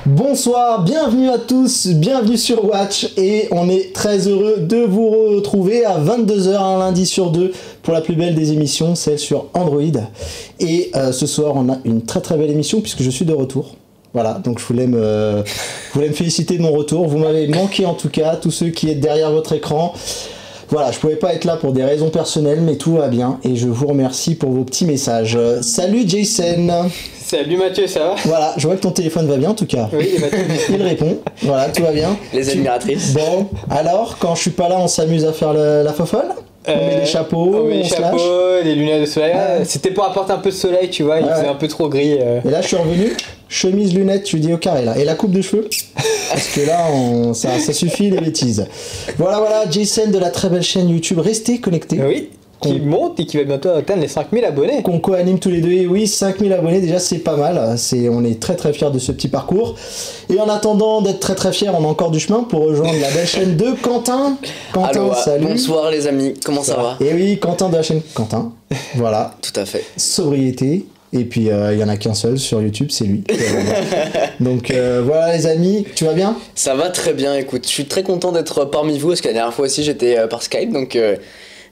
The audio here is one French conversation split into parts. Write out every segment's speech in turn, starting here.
Bonsoir, bienvenue à tous, bienvenue sur Watch et on est très heureux de vous retrouver à 22h un lundi sur deux pour la plus belle des émissions, celle sur Android. Et ce soir on a une très très belle émission puisque je suis de retour. Voilà, donc je voulais me féliciter de mon retour, vous m'avez manqué en tout cas, tous ceux qui êtes derrière votre écran. Voilà, je pouvais pas être là pour des raisons personnelles, mais tout va bien et je vous remercie pour vos petits messages. Salut Jason. Salut Mathieu, ça va? Voilà, je vois que ton téléphone va bien en tout cas. Oui, il répond. Voilà, tout va bien. Les admiratrices. Bon, alors, quand je suis pas là, on s'amuse à faire la fofolle? On met des chapeaux, on met des chapeaux, des lunettes de soleil. C'était pour apporter un peu de soleil, tu vois, il faisait un peu trop gris. Et là, je suis revenu, chemise, lunettes, tu dis au carré là. Et la coupe de cheveux? Parce que là, ça suffit les bêtises. Voilà, Jason de la très belle chaîne YouTube. Restez connectés. Oui. Qui monte et qui va bientôt atteindre les 5000 abonnés. Qu'on co-anime tous les deux. Et oui, 5000 abonnés, déjà c'est pas mal. On est très très fiers de ce petit parcours. Et en attendant d'être très très fiers, on a encore du chemin pour rejoindre la belle chaîne de Quentin. Allô, salut. Bonsoir les amis, comment ça va? Et oui, Quentin de la chaîne Quentin. Voilà. Tout à fait. Sobriété. Et puis il y en a qu'un seul sur YouTube, c'est lui. Donc voilà les amis, tu vas bien? Ça va très bien, écoute, je suis très content d'être parmi vous parce que la dernière fois aussi j'étais par Skype, donc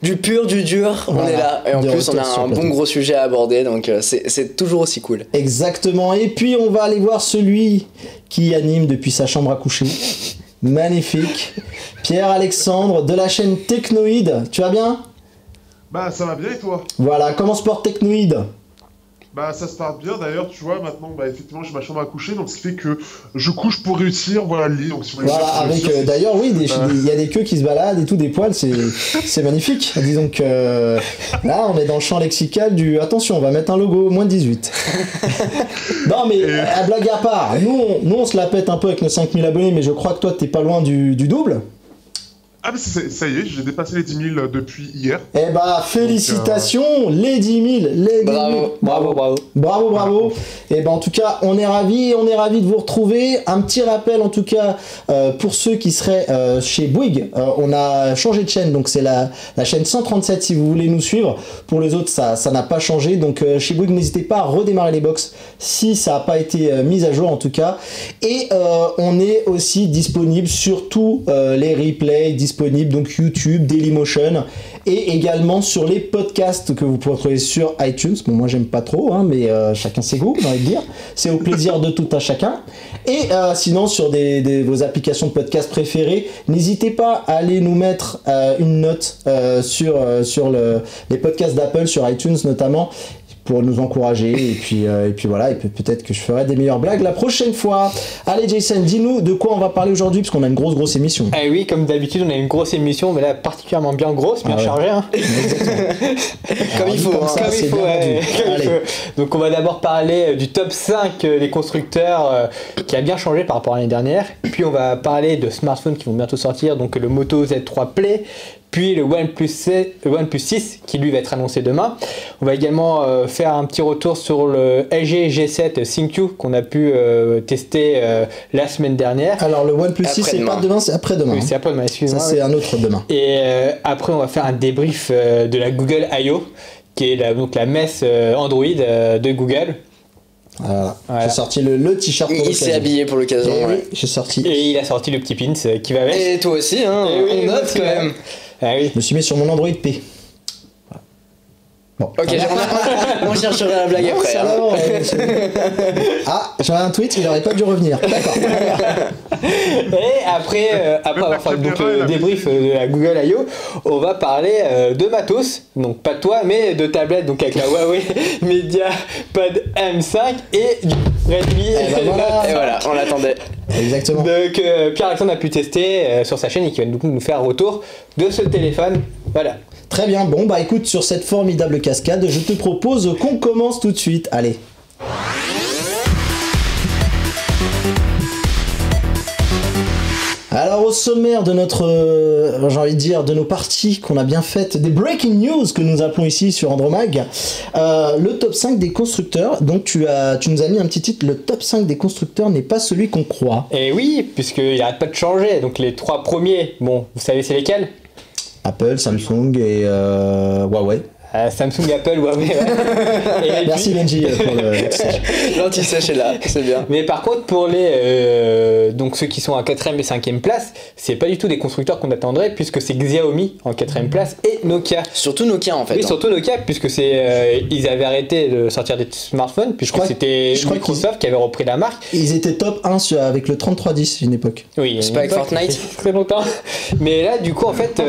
du pur, du dur, on est là. Et en plus on a un bon gros sujet à aborder, donc c'est toujours aussi cool. Exactement, et puis on va aller voir celui qui anime depuis sa chambre à coucher. Magnifique. Pierre-Alexandre de la chaîne Technoïde, tu vas bien? Bah ça va bien et toi? Voilà, comment se porte Technoïde? Bah ça se passe bien d'ailleurs, tu vois, maintenant bah effectivement j'ai ma chambre à coucher, donc ce qui fait que je couche pour réussir, voilà le lit, donc si vous voulez voilà, avec d'ailleurs oui, il y a des queues qui se baladent et tout, des poils, c'est magnifique. Disons que là on est dans le champ lexical du attention, on va mettre un logo, moins de 18. Non mais à blague à part, nous on se la pète un peu avec nos 5000 abonnés, mais je crois que toi t'es pas loin du double. Ah mais ça y est, j'ai dépassé les 10 000 depuis hier. Eh bah félicitations, les 10 000, les 10 000. Bravo. Et ben en tout cas, on est ravis de vous retrouver. Un petit rappel en tout cas pour ceux qui seraient chez Bouygues, on a changé de chaîne, donc c'est la chaîne 137 si vous voulez nous suivre. Pour les autres, ça n'a pas changé. Donc chez Bouygues, n'hésitez pas à redémarrer les box si ça n'a pas été mis à jour en tout cas. Et on est aussi disponible sur tous les replays disponibles, donc YouTube, Dailymotion, et également sur les podcasts que vous pouvez trouver sur iTunes. Bon, moi j'aime pas trop, hein, mais chacun ses goûts, j'ai envie de dire. C'est au plaisir de tout à chacun. Et sinon sur vos applications de podcast préférées, n'hésitez pas à aller nous mettre une note sur les podcasts d'Apple, sur iTunes notamment, pour nous encourager, et puis voilà, et peut-être que je ferai des meilleures blagues la prochaine fois. Allez Jason, dis-nous de quoi on va parler aujourd'hui, parce qu'on a une grosse émission. Ah oui, comme d'habitude on a une grosse émission, mais là particulièrement bien grosse, bien chargée. Hein. Comme il faut. Donc on va d'abord parler du top 5 des constructeurs qui a bien changé par rapport à l'année dernière, puis on va parler de smartphones qui vont bientôt sortir, donc le Moto Z3 Play, puis le OnePlus 6 qui lui va être annoncé demain. On va également faire un petit retour sur le LG G7 ThinQ qu'on a pu tester la semaine dernière. Alors le OnePlus 6 c'est pas demain, c'est après-demain. Oui, c'est après-demain, excusez-moi. Ça c'est un autre demain. Et après on va faire un débrief de la Google I.O. qui est donc la messe Android de Google. Voilà. J'ai sorti le t-shirt pour l'occasion. Il s'est habillé pour l'occasion. Oui, j'ai sorti. Et il a sorti le petit pins qui va avec. Et toi aussi, hein, on note quand même. Ah oui. Je me suis mis sur mon Android P. Bon. Ok, on cherchera la blague après. Ah, j'avais un tweet, il aurait pas dû revenir. D'accord. Et après avoir fait donc le débrief de la Google I.O., on va parler de matos, donc pas de toi, mais de tablette, donc avec la Huawei MediaPad M5 et du Redmi. Et voilà, on l'attendait. Exactement. Donc Pierre-Alexandre a pu tester sur sa chaîne et qui va nous faire un retour de ce téléphone. Voilà. Très bien, bon bah écoute, sur cette formidable cascade, je te propose qu'on commence tout de suite. Allez. Alors au sommaire de notre, j'ai envie de dire, de nos parties qu'on a bien faites, des breaking news que nous appelons ici sur Andromag, le top 5 des constructeurs. Donc tu nous as mis un petit titre, le top 5 des constructeurs n'est pas celui qu'on croit. Et oui, puisqu'il n'arrête pas de changer. Donc les 3 premiers, bon, vous savez c'est lesquels? Apple, Samsung et Huawei. Samsung, Apple, Huawei. Ouais. Merci Benji pour le l'anti-sèche est là, c'est bien. Mais par contre, pour donc ceux qui sont à 4ème et 5ème place, c'est pas du tout des constructeurs qu'on attendrait, puisque c'est Xiaomi en 4ème place et Nokia. Surtout Nokia en fait. Oui, surtout Nokia, puisque ils avaient arrêté de sortir des smartphones, puisque c'était Microsoft qui avait repris la marque. Ils étaient top 1 avec le 3310 une époque. Oui, c'est pas avec Fortnite. Très longtemps. Mais là, du coup, en fait.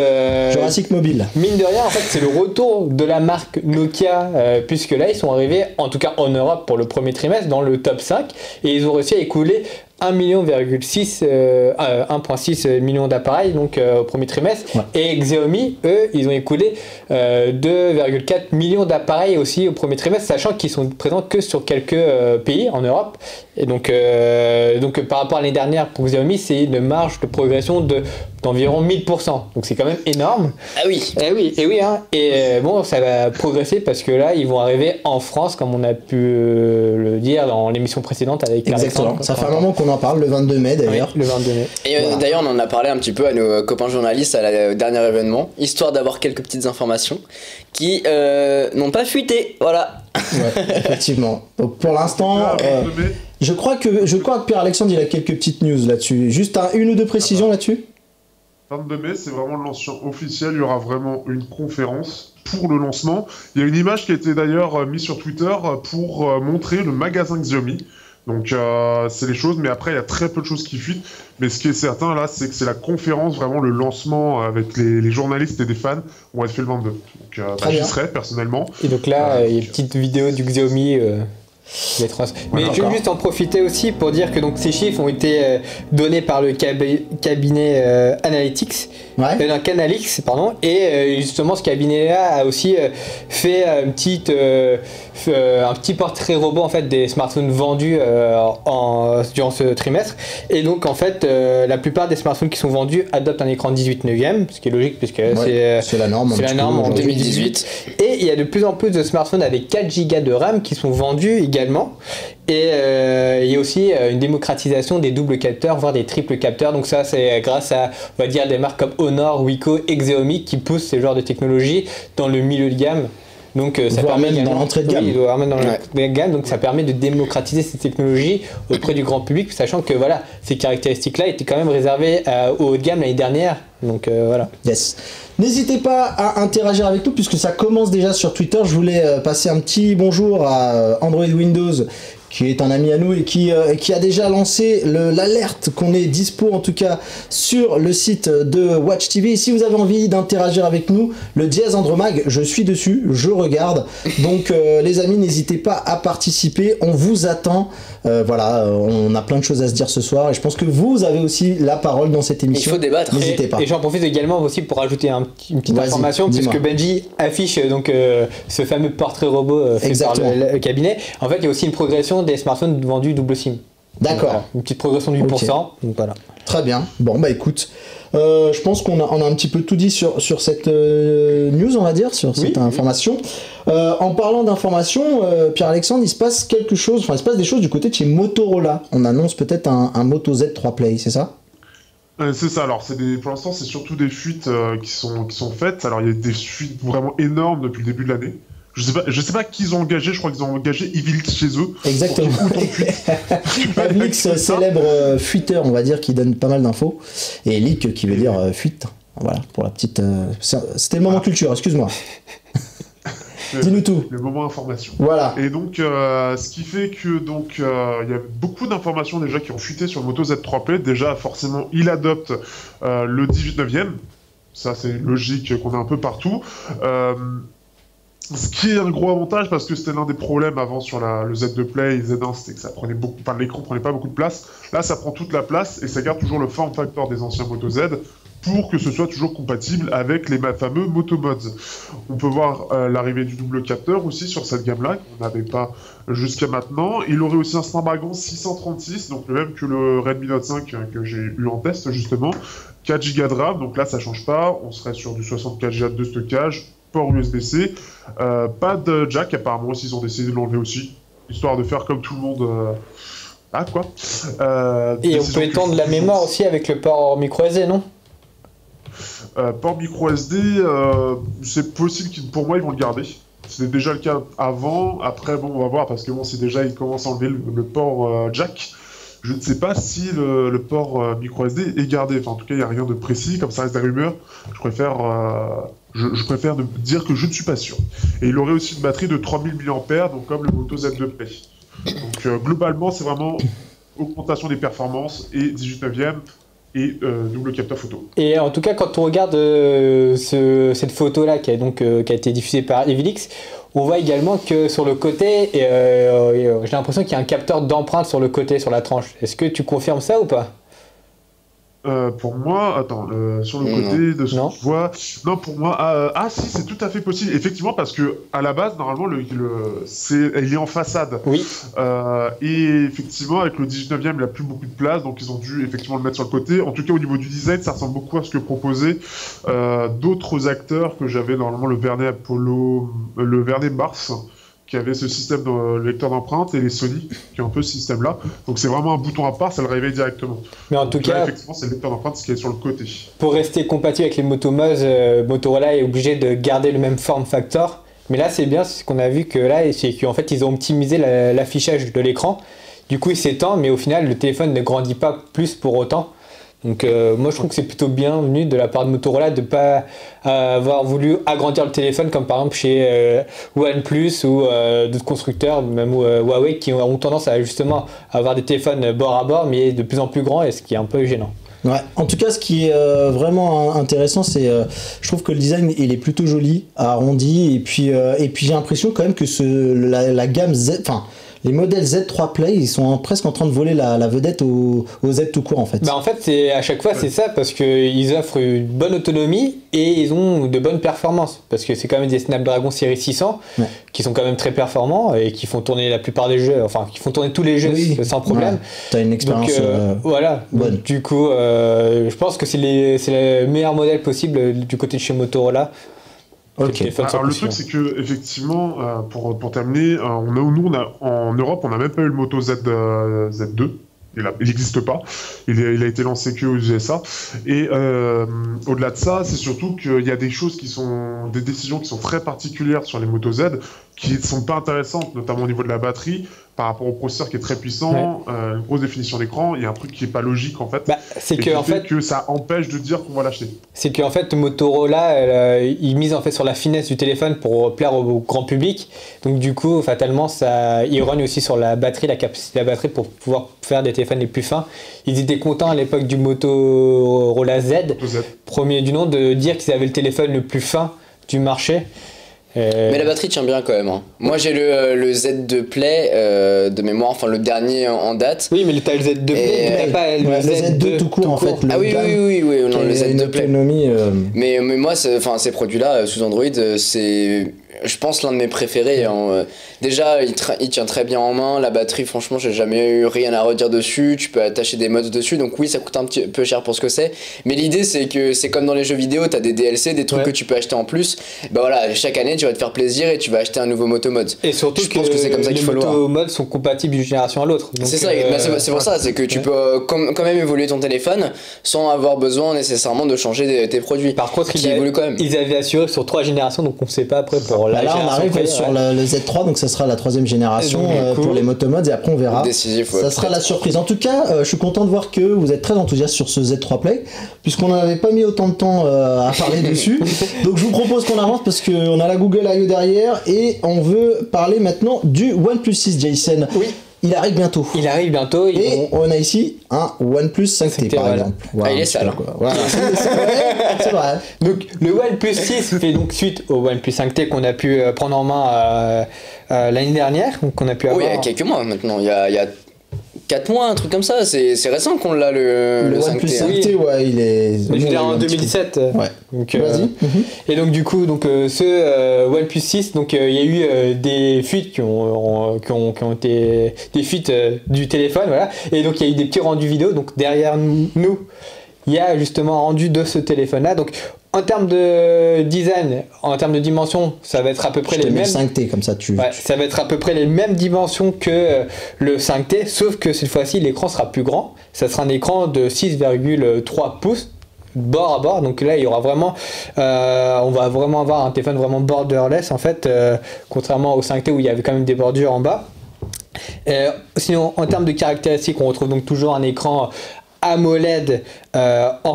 Jurassic Mobile. Mine de rien, en fait, c'est le retour de la marque Nokia, puisque là, ils sont arrivés, en tout cas en Europe, pour le premier trimestre, dans le top 5, et ils ont réussi à écouler 1,6 million d'appareils donc au premier trimestre. Ouais. Et Xiaomi, eux, ils ont écoulé 2,4 millions d'appareils aussi au premier trimestre, sachant qu'ils sont présents que sur quelques pays en Europe. Et donc par rapport à l'année dernière pour Xiaomi, c'est une marge de progression d'environ 1000%. Donc c'est quand même énorme. Ah oui. Et oui hein. Et bon, ça va progresser parce que là, ils vont arriver en France, comme on a pu le dire dans l'émission précédente avec Exactement. Ça fait un moment qu'on en parle, le 22 mai d'ailleurs. Oui, le 22 mai. Et voilà. D'ailleurs, on en a parlé un petit peu à nos copains journalistes au dernier événement, histoire d'avoir quelques petites informations qui n'ont pas fuité. Voilà. Ouais, effectivement. Donc pour l'instant, je crois que Pierre-Alexandre il a quelques petites news là-dessus. Juste une ou deux précisions là-dessus. 22 mai, c'est vraiment le lancement officiel. Il y aura vraiment une conférence pour le lancement. Il y a une image qui a été d'ailleurs mise sur Twitter pour montrer le magasin Xiaomi. Donc c'est les choses, mais après il y a très peu de choses qui fuitent. Mais ce qui est certain là, c'est que c'est la conférence, vraiment le lancement avec les journalistes et des fans vont être fait le 22. Donc j'y serai personnellement. Et donc là, il y a une petite vidéo du Xiaomi. Mais je vais juste en profiter aussi pour dire que donc, ces chiffres ont été donnés par le cabinet Analytics, Canalys, pardon, et justement ce cabinet-là a aussi fait un petit portrait robot en fait des smartphones vendus durant ce trimestre. Et donc en fait, la plupart des smartphones qui sont vendus adoptent un écran 18/9, ce qui est logique puisque c'est la norme. C'est la norme en 2018. Et il y a de plus en plus de smartphones avec 4 Go de RAM qui sont vendus également. Et il y a aussi une démocratisation des doubles capteurs, voire des triples capteurs. Donc ça, c'est grâce à, on va dire, des marques comme Honor, Wiko et Xiaomi qui poussent ces genres de technologies dans le milieu de gamme. Donc ça permet même dans l'entrée de gamme. Oui, même dans l'entrée de gamme. Donc ça permet de démocratiser ces technologies auprès du grand public, sachant que voilà, ces caractéristiques-là étaient quand même réservées au haut de gamme l'année dernière. Donc voilà. Yes. N'hésitez pas à interagir avec nous puisque ça commence déjà sur Twitter. Je voulais passer un petit bonjour à Android Windows, qui est un ami à nous et qui a déjà lancé l'alerte qu'on est dispo en tout cas sur le site de Watch TV. Et si vous avez envie d'interagir avec nous, le dièse Andromag, je suis dessus, je regarde. Donc les amis, n'hésitez pas à participer, on vous attend. Voilà, on a plein de choses à se dire ce soir et je pense que vous avez aussi la parole dans cette émission. Il faut débattre. N'hésitez pas. Et j'en profite également aussi pour rajouter une petite information, puisque Benji affiche donc ce fameux portrait robot fait par le cabinet. En fait, il y a aussi une progression des smartphones vendus double SIM. D'accord. Voilà, une petite progression du pourcent. Donc voilà. Très bien. Bon bah écoute, je pense qu'on a un petit peu tout dit sur cette news, on va dire, sur cette information. En parlant d'information, Pierre-Alexandre, il se passe des choses du côté de chez Motorola. On annonce peut-être un Moto Z3 Play, c'est ça ? C'est ça, alors pour l'instant c'est surtout des fuites qui sont faites. Alors il y a des fuites vraiment énormes depuis le début de l'année. Je sais pas qui ils ont engagé, je crois qu'ils ont engagé Evilix chez eux. Exactement. Evilix, célèbre fuiteur, on va dire, qui donne pas mal d'infos. Et leak qui veut dire fuite. Voilà, pour la petite... C'était le moment culture, excuse-moi. Dis-nous tout. Le moment information. Voilà. Et donc, ce qui fait que il y a beaucoup d'informations déjà qui ont fuité sur le Moto Z3 Play. Déjà, forcément, il adopte le 18/9e. Ça, c'est logique qu'on a un peu partout. Ce qui est un gros avantage parce que c'était l'un des problèmes avant sur le Z2 Play et Z1, c'était que ça prenait l'écran prenait pas beaucoup de place. Là, ça prend toute la place et ça garde toujours le form factor des anciens Moto Z. pour que ce soit toujours compatible avec les fameux Motomods. On peut voir l'arrivée du double capteur aussi sur cette gamme-là, qu'on n'avait pas jusqu'à maintenant. Il aurait aussi un Snapdragon 636, donc le même que le Redmi Note 5 que j'ai eu en test justement. 4 Go de RAM, donc là ça change pas, on serait sur du 64 Go de stockage, port USB-C, pas de jack apparemment, ils ont décidé de l'enlever aussi, histoire de faire comme tout le monde... Et on peut étendre la mémoire aussi avec le port micro SD, non? Port micro SD, c'est possible pour moi ils vont le garder. C'était déjà le cas avant. Après, bon, on va voir parce que bon, si déjà ils commencent à enlever le port jack, je ne sais pas si le port micro SD est gardé. Enfin, en tout cas, il n'y a rien de précis. Comme ça reste des rumeurs, je préfère dire que je ne suis pas sûr. Et il aurait aussi une batterie de 3000 mAh, donc comme le Moto Z2 Play. Donc globalement, c'est vraiment augmentation des performances et 18/9e. Et double capteur photo. Et en tout cas, quand on regarde cette photo-là qui a été diffusée par Evilix, on voit également que sur le côté, j'ai l'impression qu'il y a un capteur d'empreinte sur le côté, sur la tranche. Est-ce que tu confirmes ça ou pas? Pour moi, attends, sur le côté de ce que je vois, non, pour moi, si, c'est tout à fait possible, effectivement, parce que à la base, normalement, il est en façade. Oui. Et effectivement, avec le 19e, il n'a plus beaucoup de place, donc ils ont dû effectivement le mettre sur le côté. En tout cas, au niveau du design, ça ressemble beaucoup à ce que proposaient d'autres acteurs que j'avais normalement, le Vernet Apollo, le Vernet Mars, qui avait ce système de lecteur d'empreinte, et les Sony qui ont un peu ce système-là. Donc c'est vraiment un bouton à part, ça le réveille directement. Mais en tout cas, effectivement, c'est le lecteur d'empreinte qui est sur le côté. Pour rester compatible avec les Motomods, Motorola est obligé de garder le même form factor. Mais là, c'est bien, ce qu'on a vu que là, c'est qu'en fait, ils ont optimisé l'affichage de l'écran. Du coup, il s'étend, mais au final, le téléphone ne grandit pas plus pour autant. Donc moi je trouve que c'est plutôt bienvenu de la part de Motorola de ne pas avoir voulu agrandir le téléphone comme par exemple chez OnePlus ou d'autres constructeurs, même Huawei, qui ont tendance à justement avoir des téléphones bord à bord mais de plus en plus grands, et ce qui est un peu gênant. Ouais. En tout cas, ce qui est vraiment intéressant, c'est je trouve que le design il est plutôt joli, arrondi, et puis j'ai l'impression quand même que la gamme Z, enfin les modèles Z3 Play, ils sont presque en train de voler la vedette au Z tout court en fait. Bah en fait, à chaque fois c'est ça, parce qu'ils offrent une bonne autonomie et ils ont de bonnes performances, parce que c'est quand même des Snapdragon série 600 qui sont quand même très performants et qui font tourner la plupart des jeux, enfin qui font tourner tous les jeux sans problème. Ouais. T'as une expérience voilà. bonne. Donc, du coup, je pense que c'est le meilleur modèle possible du côté de chez Motorola. Okay. Alors le truc c'est que effectivement pour terminer, nous en Europe on n'a même pas eu le Moto Z2. Il n'existe pas. Il a été lancé que aux USA. Et au-delà de ça, c'est surtout qu'il y a des décisions qui sont très particulières sur les Moto Z qui ne sont pas intéressantes, notamment au niveau de la batterie, par rapport au processeur qui est très puissant, une grosse définition d'écran. Il y a un truc qui n'est pas logique en fait. C'est que ça empêche de dire qu'on va l'acheter. C'est qu'en fait Motorola, il mise en fait sur la finesse du téléphone pour plaire au grand public. Donc du coup, fatalement, il rogne aussi sur la batterie, la capacité de la batterie pour pouvoir faire des téléphones les plus fins. Ils étaient contents à l'époque du Motorola Z, premier du nom, de dire qu'ils avaient le téléphone le plus fin du marché. Mais la batterie tient bien quand même. Hein. Moi j'ai le Z2 Play de mémoire, enfin le dernier en date. Oui, mais t'as le Z2 Play, t'as pas le Z2 tout court en fait. Oui, non, le Z2 Play. Mais moi, ces produits-là sous Android, c'est, je pense, l'un de mes préférés. Hein. Déjà, il tient très bien en main. La batterie, franchement, j'ai jamais eu rien à redire dessus. Tu peux attacher des mods dessus. Donc oui, ça coûte un petit peu cher pour ce que c'est. Mais l'idée, c'est que c'est comme dans les jeux vidéo, t'as des DLC, des trucs que tu peux acheter en plus. Bah voilà, chaque année, tu vas te faire plaisir et tu vas acheter un nouveau motomod. Et surtout, je pense que c'est comme ça qu'il faut le voir. Les motomods sont compatibles d'une génération à l'autre. C'est ça, c'est pour ça. C'est que tu peux quand même évoluer ton téléphone sans avoir besoin nécessairement de changer tes produits. Par contre, ils avaient assuré sur 3 générations, donc on ne sait pas après pour la génération. On arrive sur le Z3, donc ça sera la 3e génération pour les motomods, et après on verra. Ça sera la surprise. En tout cas, je suis content de voir que vous êtes très enthousiaste sur ce Z3 Play, puisqu'on n'avait pas mis autant de temps à parler dessus. Donc je vous propose qu'on avance parce qu'on a la Google I.O. derrière et on veut parler maintenant du OnePlus 6, Jason. Oui. Il arrive bientôt. Et on a ici un OnePlus 5T par exemple. Voilà, il est sale. Voilà, c'est vrai. Donc le OnePlus 6 fait donc suite au OnePlus 5T qu'on a pu prendre en main l'année dernière, qu'on a pu avoir. Oui, il y a quelques mois maintenant. Il y a 4 mois, un truc comme ça. C'est récent qu'on l'a le OnePlus 5T. 5T, ouais, il est. Je l'ai en 2017. Ouais. Donc, vas-y. Et donc du coup, ce OnePlus 6, donc il y a eu des fuites qui ont été des fuites du téléphone, voilà. Et donc il y a eu des petits rendus vidéo. Donc derrière nous, il y a justement un rendu de ce téléphone-là. Donc en termes de design, en termes de dimension, ça va être à peu près les mêmes. 5T comme ça, ça va être à peu près les mêmes dimensions que le 5T, sauf que cette fois-ci l'écran sera plus grand. Ça sera un écran de 6,3 pouces. Bord à bord, donc là il y aura vraiment on va vraiment avoir un téléphone vraiment borderless en fait, contrairement au 5T où il y avait quand même des bordures en bas. Sinon en termes de caractéristiques, on retrouve donc toujours un écran AMOLED en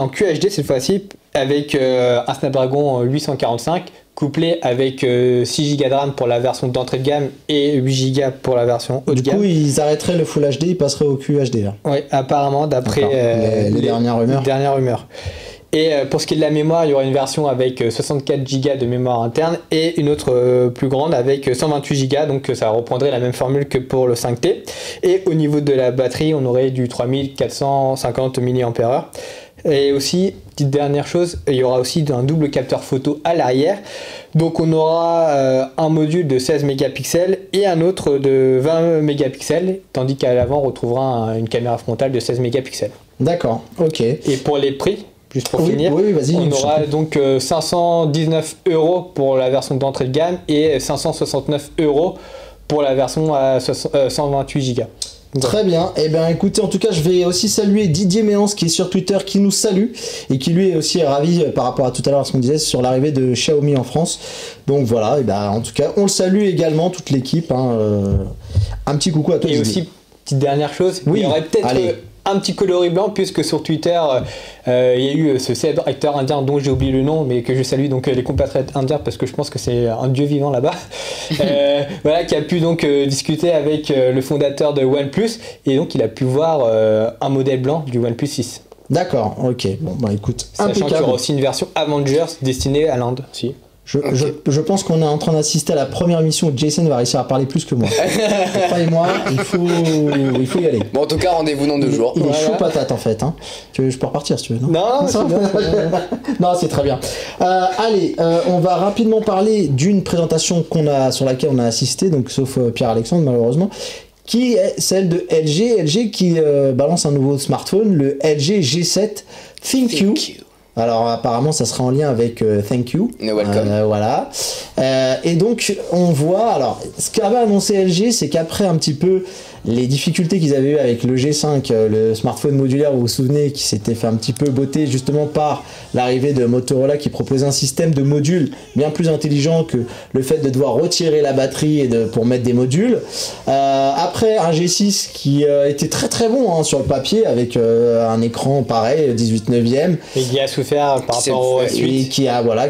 QHD cette fois-ci, avec un Snapdragon 845 couplé avec 6 Go de RAM pour la version d'entrée de gamme et 8 Go pour la version haut de gamme. Du coup, ils arrêteraient le Full HD, ils passeraient au QHD. Oui, apparemment, d'après les dernières rumeurs. Et pour ce qui est de la mémoire, il y aura une version avec 64 Go de mémoire interne et une autre plus grande avec 128 Go, donc ça reprendrait la même formule que pour le 5T. Et au niveau de la batterie, on aurait du 3450 mAh. Et aussi, petite dernière chose, il y aura aussi un double capteur photo à l'arrière. Donc on aura un module de 16 mégapixels et un autre de 20 mégapixels, tandis qu'à l'avant on retrouvera une caméra frontale de 16 mégapixels. D'accord, ok. Et pour les prix, juste pour finir, on aura donc 519 € pour la version d'entrée de gamme et 569 € pour la version à 128 Go. Très bien, et bien écoutez, en tout cas je vais aussi saluer Didier Méance qui est sur Twitter, qui nous salue et qui lui est aussi ravi par rapport à tout à l'heure ce qu'on disait sur l'arrivée de Xiaomi en France. Donc voilà, et ben en tout cas on le salue également, toute l'équipe, un petit coucou à toi. Et aussi, petite dernière chose, il y aurait peut-être un petit coloris blanc, puisque sur Twitter il y a eu ce célèbre acteur indien dont j'ai oublié le nom, mais que je salue, donc les compatriotes indiens, parce que je pense que c'est un dieu vivant là-bas, voilà, qui a pu donc discuter avec le fondateur de OnePlus, et donc il a pu voir un modèle blanc du OnePlus 6. D'accord, ok, bon bah écoute, sachant qu'il y aura aussi une version Avengers destinée à l'Inde, si. Je pense qu'on est en train d'assister à la première mission où Jason va réussir à parler plus que moi. Croyez-moi, il faut y aller. Bon, en tout cas, rendez-vous dans 2 jours. Il est chaud patate en fait. Je peux repartir si tu veux, non ? Non, c'est bien. Non, c'est très bien. Allez, on va rapidement parler d'une présentation sur laquelle on a assisté, donc sauf Pierre-Alexandre malheureusement, qui est celle de LG. LG qui balance un nouveau smartphone, le LG G7 Thank You. Alors apparemment ça sera en lien avec Thank You. Welcome. Voilà. Et donc on voit, alors ce qu'avait annoncé LG, c'est qu'après un petit peu les difficultés qu'ils avaient eu avec le G5, le smartphone modulaire, vous vous souvenez, qui s'était fait un petit peu botter justement par l'arrivée de Motorola qui proposait un système de modules bien plus intelligent que le fait de devoir retirer la batterie pour mettre des modules. Après un G6 qui était très très bon sur le papier avec un écran pareil, 18/9e. Et qui a souffert par rapport au S8.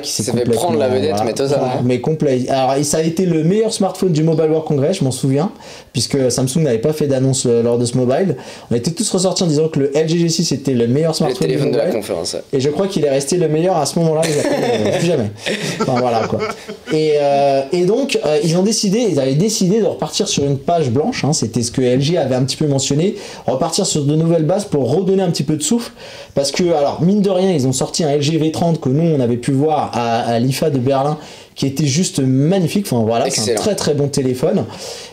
Qui s'est fait prendre la vedette, mais totalement. Mais complet. Alors ça a été le meilleur smartphone du Mobile World Congress, je m'en souviens, puisque Samsung n'avait pas fait d'annonce lors de ce mobile. On était tous ressortis en disant que le LG G6 était le meilleur smartphone du mobile de la conférence. Et je crois qu'il est resté le meilleur à ce moment-là, plus jamais. Enfin voilà quoi. Et donc ils avaient décidé de repartir sur une page blanche, c'était ce que LG avait un petit peu mentionné, repartir sur de nouvelles bases pour redonner un petit peu de souffle, parce que alors mine de rien ils ont sorti un LG V30 que nous on avait pu voir à l'IFA de Berlin, qui était juste magnifique. Enfin voilà, excellent. C'est un très très bon téléphone.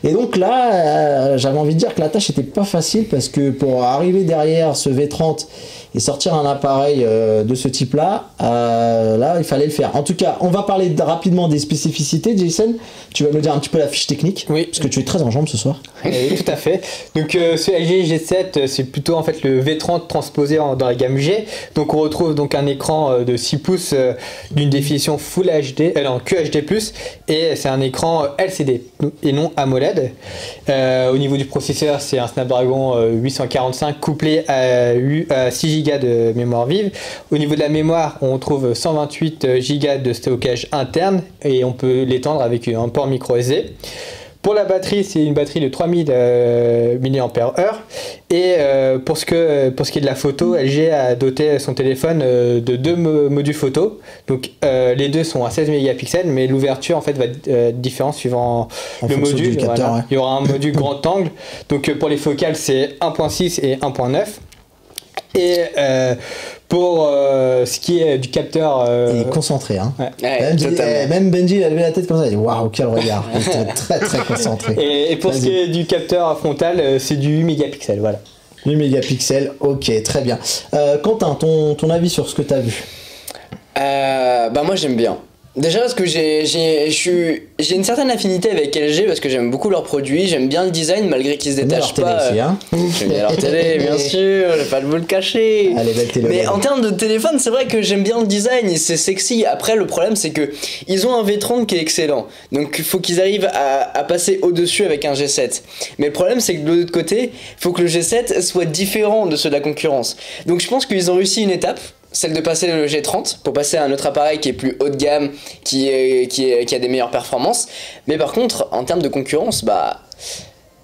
Et donc là, j'avais envie de dire que la tâche était pas facile, parce que pour arriver derrière ce V30 et sortir un appareil de ce type-là, là il fallait le faire. En tout cas, on va parler rapidement des spécificités. Jason, tu vas nous dire un petit peu la fiche technique, oui, parce que tu es très en jambes ce soir. Oui, tout à fait. Donc ce LG G7, c'est plutôt en fait le V30 transposé dans la gamme G. Donc on retrouve donc un écran de 6 pouces d'une définition Full HD, QHD+, et c'est un écran LCD et non AMOLED. Au niveau du processeur, c'est un Snapdragon 845 couplé à 6 Go de mémoire vive. Au niveau de la mémoire, on trouve 128 Go de stockage interne et on peut l'étendre avec un port micro SD. Pour la batterie, c'est une batterie de 3000 mAh. Et pour ce qui est de la photo, LG a doté son téléphone de 2 modules photo. Donc les deux sont à 16 mégapixels, mais l'ouverture en fait va être différente suivant le module. Capteur, voilà. ouais. Il y aura un module grand angle. Donc pour les focales, c'est 1.6 et 1.9. Et pour ce qui est du capteur... Il est concentré, hein. Ouais, même Benji, il a levé la tête comme ça, il dit waouh, quel regard. Il était très très concentré. Et pour ce qui est du capteur frontal, c'est du 8 mégapixels, voilà. 8 mégapixels, ok, très bien. Quentin, ton avis sur ce que tu as vu? Bah moi j'aime bien. Déjà parce que j'ai une certaine affinité avec LG parce que j'aime beaucoup leurs produits, j'aime bien le design malgré qu'ils se détachent pas. Télé, hein. J'aime bien leur télé, bien sûr, je vais pas vous le cacher. Allez, belle télé. Mais en termes de téléphone, c'est vrai que j'aime bien le design et c'est sexy. Après, le problème c'est que ils ont un V30 qui est excellent, donc il faut qu'ils arrivent à passer au-dessus avec un G7. Mais le problème c'est que de l'autre côté, il faut que le G7 soit différent de ceux de la concurrence. Donc je pense qu'ils ont réussi une étape. Celle de passer le G30 pour passer à un autre appareil qui est plus haut de gamme, qui a des meilleures performances. Mais par contre, en termes de concurrence, bah,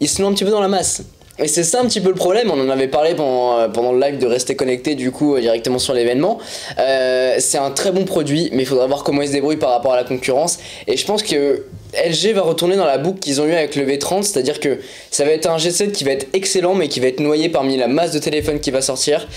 ils se noient un petit peu dans la masse. Et c'est ça un petit peu le problème, on en avait parlé pendant le live de Rester Connecté du coup directement sur l'événement. C'est un très bon produit, mais il faudra voir comment ils se débrouillent par rapport à la concurrence. Et je pense que LG va retourner dans la boucle qu'ils ont eu avec le V30, c'est-à-dire que ça va être un G7 qui va être excellent mais qui va être noyé parmi la masse de téléphones qui va sortir.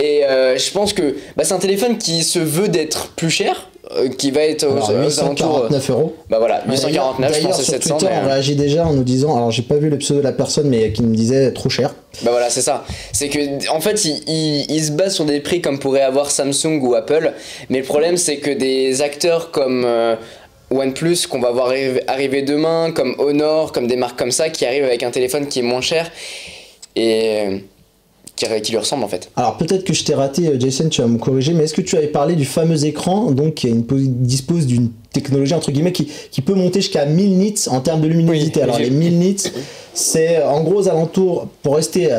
Et je pense que c'est un téléphone qui se veut d'être plus cher, qui va être aux alentours 849 euros. Bah voilà, 849, je pense que c'est sur 700. Twitter, on réagit déjà en nous disant, alors j'ai pas vu le pseudo de la personne, mais qui me disait trop cher. Bah voilà, c'est ça. C'est que en fait, il se base sur des prix comme pourrait avoir Samsung ou Apple, mais le problème c'est que des acteurs comme OnePlus qu'on va voir arriver demain, comme Honor, comme des marques comme ça qui arrivent avec un téléphone qui est moins cher et qui lui ressemble en fait. Alors peut-être que je t'ai raté, Jason, tu vas me corriger, mais est-ce que tu avais parlé du fameux écran donc qui dispose d'une technologie entre guillemets qui peut monter jusqu'à 1000 nits en termes de luminosité. Alors les 1000 nits, c'est en gros aux alentours, pour rester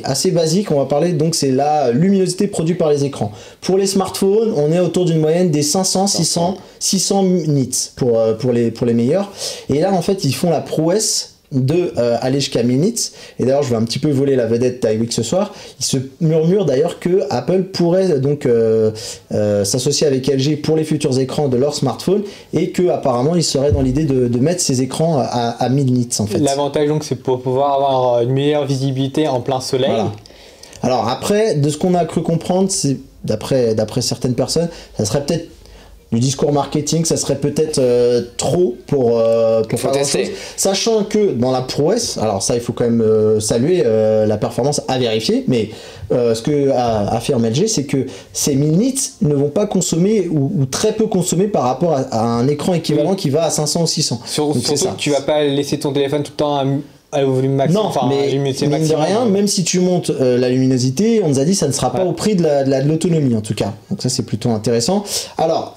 assez basique, on va parler donc c'est la luminosité produite par les écrans. Pour les smartphones, on est autour d'une moyenne des 500 600 nits pour les meilleurs. Et là en fait, ils font la prouesse de aller jusqu'à 1000 nits. Et d'ailleurs je vais un petit peu voler la vedette d'Iweek ce soir. Il se murmure d'ailleurs que Apple pourrait donc s'associer avec LG pour les futurs écrans de leur smartphone et que apparemment il serait dans l'idée de mettre ces écrans à 1000 nits en fait. L'avantage donc c'est pour pouvoir avoir une meilleure visibilité en plein soleil. Voilà. Alors après, de ce qu'on a cru comprendre, c'est d'après certaines personnes, ça serait peut-être du discours marketing, ça serait peut-être trop pour faire tester. Chose. Sachant que dans la prouesse, alors ça il faut quand même saluer la performance à vérifier, mais ce que affirme LG, c'est que ces 1000 nits ne vont pas consommer ou très peu consommer par rapport à un écran équivalent qui va à 500 ou 600. Surtout que tu vas pas laisser ton téléphone tout le temps au volume maximum. Non, mais mine de rien, même si tu montes la luminosité, on nous a dit que ça ne sera pas au prix de l'autonomie en tout cas. Donc ça c'est plutôt intéressant. Alors,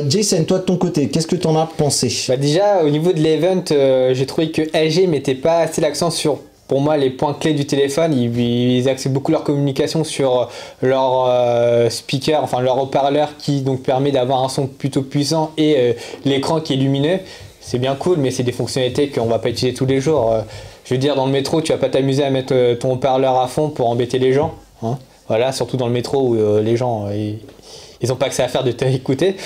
Jason, toi de ton côté, qu'est-ce que tu en as pensé? Déjà, au niveau de l'event, j'ai trouvé que LG mettait pas assez l'accent sur, pour moi, les points clés du téléphone. Ils axaient beaucoup leur communication sur leur speaker, enfin leur haut-parleur qui donc permet d'avoir un son plutôt puissant et l'écran qui est lumineux. C'est bien cool, mais c'est des fonctionnalités qu'on va pas utiliser tous les jours. Je veux dire, dans le métro, tu vas pas t'amuser à mettre ton haut-parleur à fond pour embêter les gens. Hein. Voilà, surtout dans le métro où les gens, ils ont pas que ça à faire de t'écouter.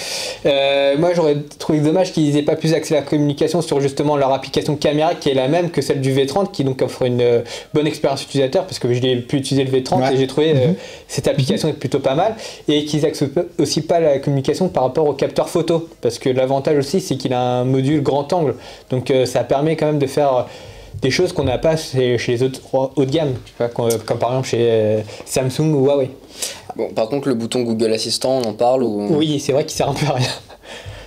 Moi, j'aurais trouvé dommage qu'ils aient pas plus axé la communication sur justement leur application caméra qui est la même que celle du V30, qui donc offre une bonne expérience utilisateur, parce que je l'ai pu utiliser le V30 et j'ai trouvé cette application est plutôt pas mal, et qu'ils axent aussi pas la communication par rapport au capteur photo, parce que l'avantage aussi c'est qu'il a un module grand angle, donc ça permet quand même de faire des choses qu'on n'a pas chez les autres haut de gamme, tu vois, comme par exemple chez Samsung ou Huawei. Bon, par contre, le bouton Google Assistant, on en parle ou... Oui, c'est vrai qu'il sert un peu à rien.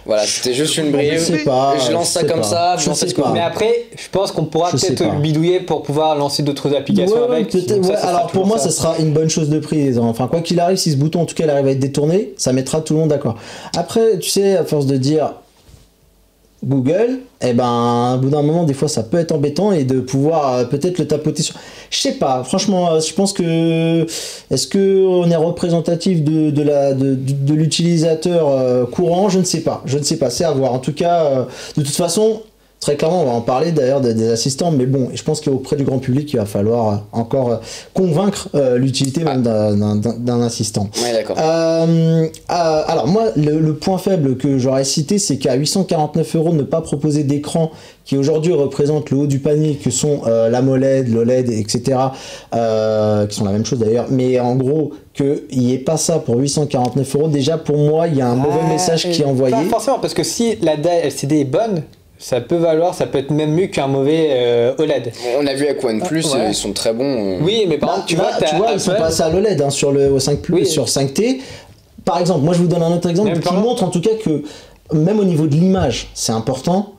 Voilà, c'était juste une brive. Je lance ça comme ça. Mais après, je pense qu'on pourra peut-être le bidouiller pour pouvoir lancer d'autres applications avec. Alors pour moi, ça sera une bonne chose de prise. Enfin, quoi qu'il arrive, si ce bouton en tout cas il arrive à être détourné, ça mettra tout le monde d'accord. Après, tu sais, à force de dire Google, eh ben, au bout d'un moment, des fois, ça peut être embêtant et de pouvoir peut-être le tapoter sur. Je sais pas, franchement, je pense que. Est-ce qu'on est représentatif de l'utilisateur courant? Je ne sais pas, c'est à voir. En tout cas, de toute façon, Très clairement, on va en parler d'ailleurs des assistants, mais bon, je pense qu'auprès du grand public, il va falloir encore convaincre l'utilité même d'un assistant. Ouais, d'accord. Alors moi, le point faible que j'aurais cité, c'est qu'à 849 €, ne pas proposer d'écran qui aujourd'hui représente le haut du panier, que sont l'AMOLED, l'OLED, etc., qui sont la même chose d'ailleurs, mais en gros, qu'il n'y ait pas ça pour 849 €, déjà pour moi, il y a un mauvais message qui est envoyé. Pas forcément, parce que si la dalle LCD est bonne, ça peut être même mieux qu'un mauvais OLED. On a vu avec OnePlus, ils sont très bons. Oui, mais par exemple, tu vois, ils sont passés à l'OLED au 5 Plus, sur 5T. Par exemple, moi je vous donne un autre exemple qui montre en tout cas que même au niveau de l'image, c'est important.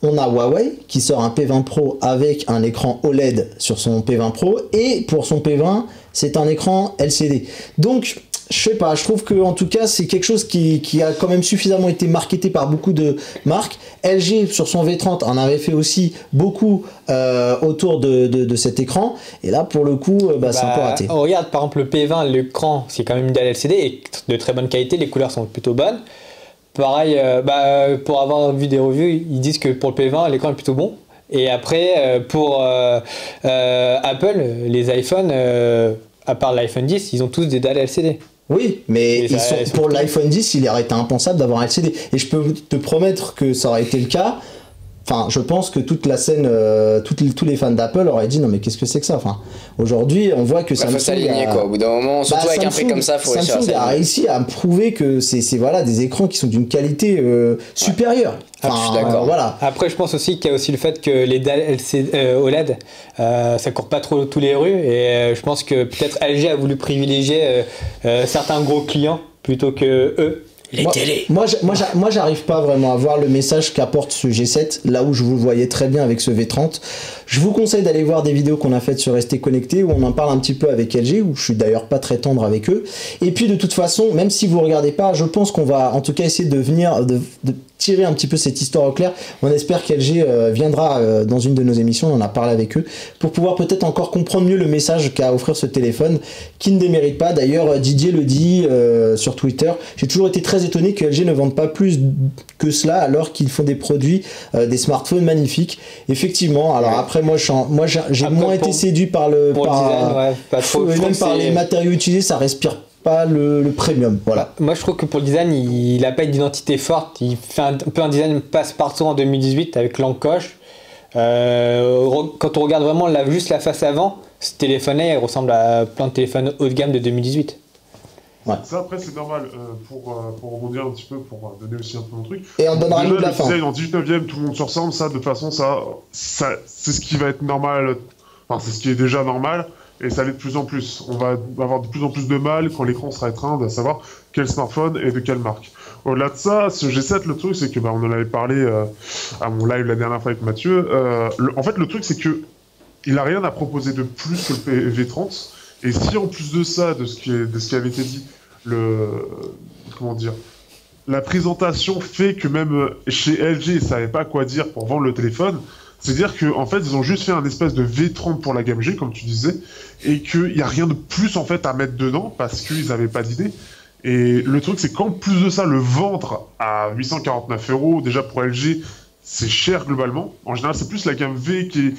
On a Huawei qui sort un P20 Pro avec un écran OLED sur son P20 Pro, et pour son P20, c'est un écran LCD. Donc, je sais pas, je trouve que en tout cas c'est quelque chose qui a quand même suffisamment été marketé par beaucoup de marques. LG sur son V30 en avait fait aussi beaucoup autour de cet écran, et là pour le coup c'est un peu raté. On regarde par exemple le P20, l'écran c'est quand même une dalle LCD et de très bonne qualité, les couleurs sont plutôt bonnes. Pareil, pour avoir vu des reviews, ils disent que pour le P20 l'écran est plutôt bon. Et après pour Apple, les iPhones, à part l'iPhone 10, ils ont tous des dalles LCD. Oui, mais pour l'iPhone 10, il aurait été impensable d'avoir un LCD. Et je peux te promettre que ça aurait été le cas. Enfin, je pense que toute la scène, tous les fans d'Apple auraient dit non mais qu'est-ce que c'est que ça. Enfin, aujourd'hui, on voit que ça faut s'aligner quoi. Au bout d'un moment, surtout avec un prix comme ça, faut réussir à s'aligner. Samsung a réussi à prouver que c'est voilà des écrans qui sont d'une qualité supérieure. Enfin, je suis d'accord. Voilà. Après, je pense aussi qu'il y a aussi le fait que les dalles OLED, ça court pas trop tous les rues, et je pense que peut-être LG a voulu privilégier certains gros clients plutôt que eux. Les télés. Moi, j'arrive pas vraiment à voir le message qu'apporte ce G7, là où je vous le voyais très bien avec ce V30. Je vous conseille d'aller voir des vidéos qu'on a faites sur Rester Connecté, où on en parle un petit peu avec LG, où je suis d'ailleurs pas très tendre avec eux. Et puis de toute façon, même si vous regardez pas, je pense qu'on va en tout cas essayer de venir de tirer un petit peu cette histoire au clair. On espère qu'LG viendra dans une de nos émissions, on en a parlé avec eux, pour pouvoir peut-être encore comprendre mieux le message qu'a à offrir ce téléphone, qui ne démérite pas. D'ailleurs, Didier le dit sur Twitter, j'ai toujours été très étonné que LG ne vende pas plus que cela, alors qu'ils font des produits, des smartphones magnifiques. Effectivement, alors après, j'ai moins été séduit par le design, pas trop, même par les matériaux utilisés, ça respire pas le premium. Voilà. Moi je trouve que pour le design, il a pas une identité forte. Il fait un peu un design passe-partout en 2018 avec l'encoche. Quand on regarde vraiment juste la face avant, ce téléphone-là il ressemble à plein de téléphones haut de gamme de 2018. Ouais. Ça après c'est normal pour rebondir un petit peu, pour donner aussi un peu mon truc. Et on donnera le la fin. Design en 19ème, tout le monde se ressemble, ça de toute façon ça c'est ce qui va être normal, enfin c'est ce qui est déjà normal, et ça l'est de plus en plus. On va avoir de plus en plus de mal quand l'écran sera éteint à savoir quel smartphone et de quelle marque. Au-delà de ça, ce G7, le truc c'est que on en avait parlé à mon live la dernière fois avec Mathieu. En fait le truc c'est que il a rien à proposer de plus que le V30. Et si en plus de ça, de ce qui avait été dit, la présentation fait que même chez LG, ils savaient pas quoi dire pour vendre le téléphone, c'est-à-dire qu'en fait, ils ont juste fait un espèce de V30 pour la gamme G, comme tu disais, et qu'il n'y a rien de plus en fait à mettre dedans parce qu'ils n'avaient pas d'idée. Et le truc, c'est qu'en plus de ça, le vendre à 849 €, déjà pour LG, c'est cher globalement. En général, c'est plus la gamme V qui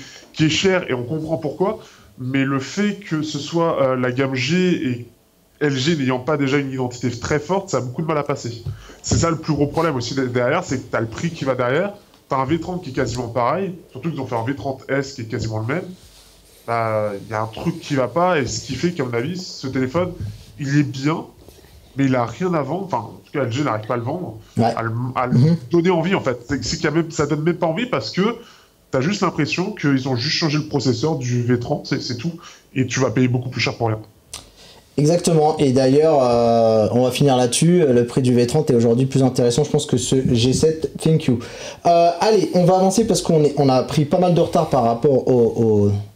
est chère, et on comprend pourquoi. Mais le fait que ce soit la gamme G et LG n'ayant pas déjà une identité très forte, ça a beaucoup de mal à passer. C'est ça le plus gros problème aussi derrière, c'est que tu as le prix qui va derrière, tu as un V30 qui est quasiment pareil, surtout qu'ils ont fait un V30S qui est quasiment le même. Il y a un truc qui va pas, et ce qui fait qu'à mon avis, ce téléphone, il est bien, mais il a rien à vendre, enfin en tout cas LG n'arrive pas à le vendre, à le donner envie en fait. Ça donne même pas envie parce que t'as juste l'impression qu'ils ont juste changé le processeur du V30, c'est tout, et tu vas payer beaucoup plus cher pour rien. Exactement, et d'ailleurs, on va finir là-dessus, le prix du V30 est aujourd'hui plus intéressant, je pense, que ce G7, thank you. Allez, on va avancer parce qu'on a pris pas mal de retard par rapport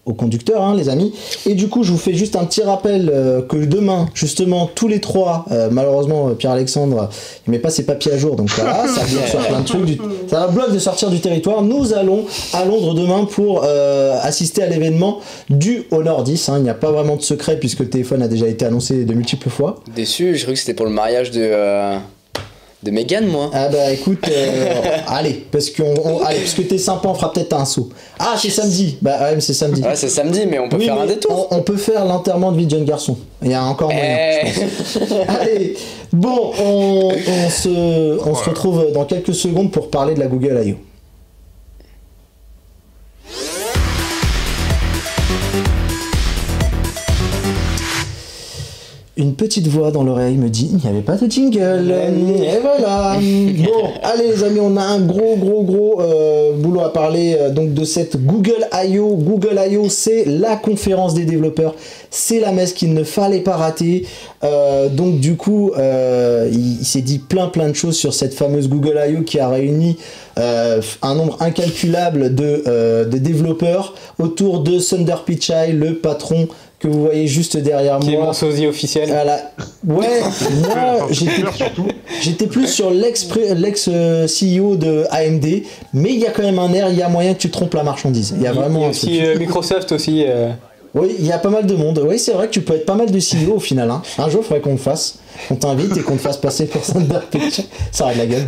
au conducteur, hein, les amis, et du coup, je vous fais juste un petit rappel que demain, justement, tous les trois, malheureusement, Pierre-Alexandre, il met pas ses papiers à jour, donc voilà, ça bloque sur plein de trucs, ça bloque de sortir du territoire. Nous allons à Londres demain pour assister à l'événement du Honor 10, hein. Il n'y a pas vraiment de secret puisque le téléphone a déjà été annoncé de multiples fois. Déçu, j'ai cru que c'était pour le mariage de De Mégane, moi. Ah bah écoute, allez, parce que t'es sympa, on fera peut-être un saut. Ah, c'est samedi. Bah ouais, c'est samedi. Ouais, c'est samedi, mais on peut faire un détour. On peut faire l'enterrement de vie de jeune garçon. Il y a encore moyen, je pense. Allez, bon, on se retrouve dans quelques secondes pour parler de la Google I.O. Une petite voix dans l'oreille me dit il n'y avait pas de jingle. Et voilà. Bon, allez les amis, on a un gros boulot à parler donc de cette Google I.O. Google I.O. c'est la conférence des développeurs. C'est la messe qu'il ne fallait pas rater. Donc du coup, il s'est dit plein de choses sur cette fameuse Google I.O. qui a réuni un nombre incalculable de développeurs autour de Sundar Pichai, le patron que vous voyez juste derrière moi. Qui est mon sosie officiel. Ouais, moi j'étais plus sur l'ex-CEO de AMD, mais il y a quand même un air, il y a moyen que tu trompes la marchandise. Il y a vraiment aussi Microsoft aussi. Oui, il y a pas mal de monde. Oui, c'est vrai que tu peux être pas mal de CEO au final. Hein. Un jour, il faudrait qu'on le fasse. On t'invite et qu'on te fasse passer pour Sundar Pichai. Ça aurait de la gueule.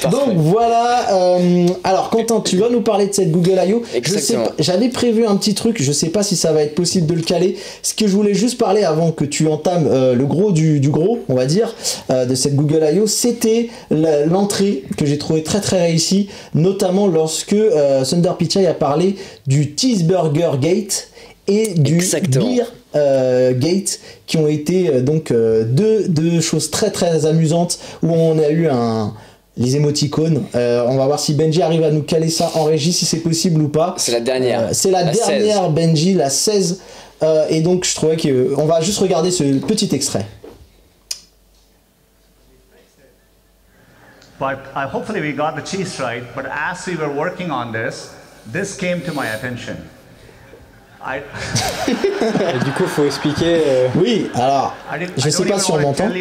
Donc voilà. Alors Quentin, tu vas nous parler de cette Google I.O. J'avais prévu un petit truc. Je sais pas si ça va être possible de le caler. Ce que je voulais juste parler avant que tu entames le gros du gros, on va dire, de cette Google I.O. C'était l'entrée que j'ai trouvé très réussie, notamment lorsque Sundar Pichai a parlé du Cheeseburger Gate et du Beer Gate, qui ont été donc deux choses très amusantes où on a eu les émoticônes. On va voir si Benji arrive à nous caler ça en régie, si c'est possible ou pas. C'est la dernière. C'est la dernière 16. Benji, la 16. Et donc je trouvais qu'on va juste regarder ce petit extrait. But hopefully we got the cheese right. But as we were working on this came to my attention. Du coup, faut expliquer. Oui, alors, je sais pas si on m'entend.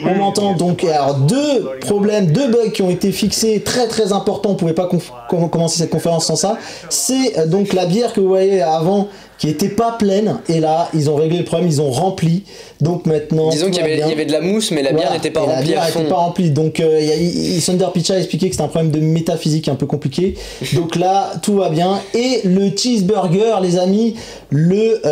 On m'entend donc. Alors, deux bugs qui ont été fixés très importants. On pouvait pas commencer cette conférence sans ça. C'est donc la bière que vous voyez avant qui était pas pleine, et là ils ont réglé le problème, ils ont rempli. Donc maintenant, disons qu'il y avait de la mousse, mais la bière n'était pas remplie. La bière n'était pas remplie. Donc Sundar Pichai a expliqué que c'était un problème de métaphysique un peu compliqué. Donc là tout va bien. Et le cheeseburger, les amis, le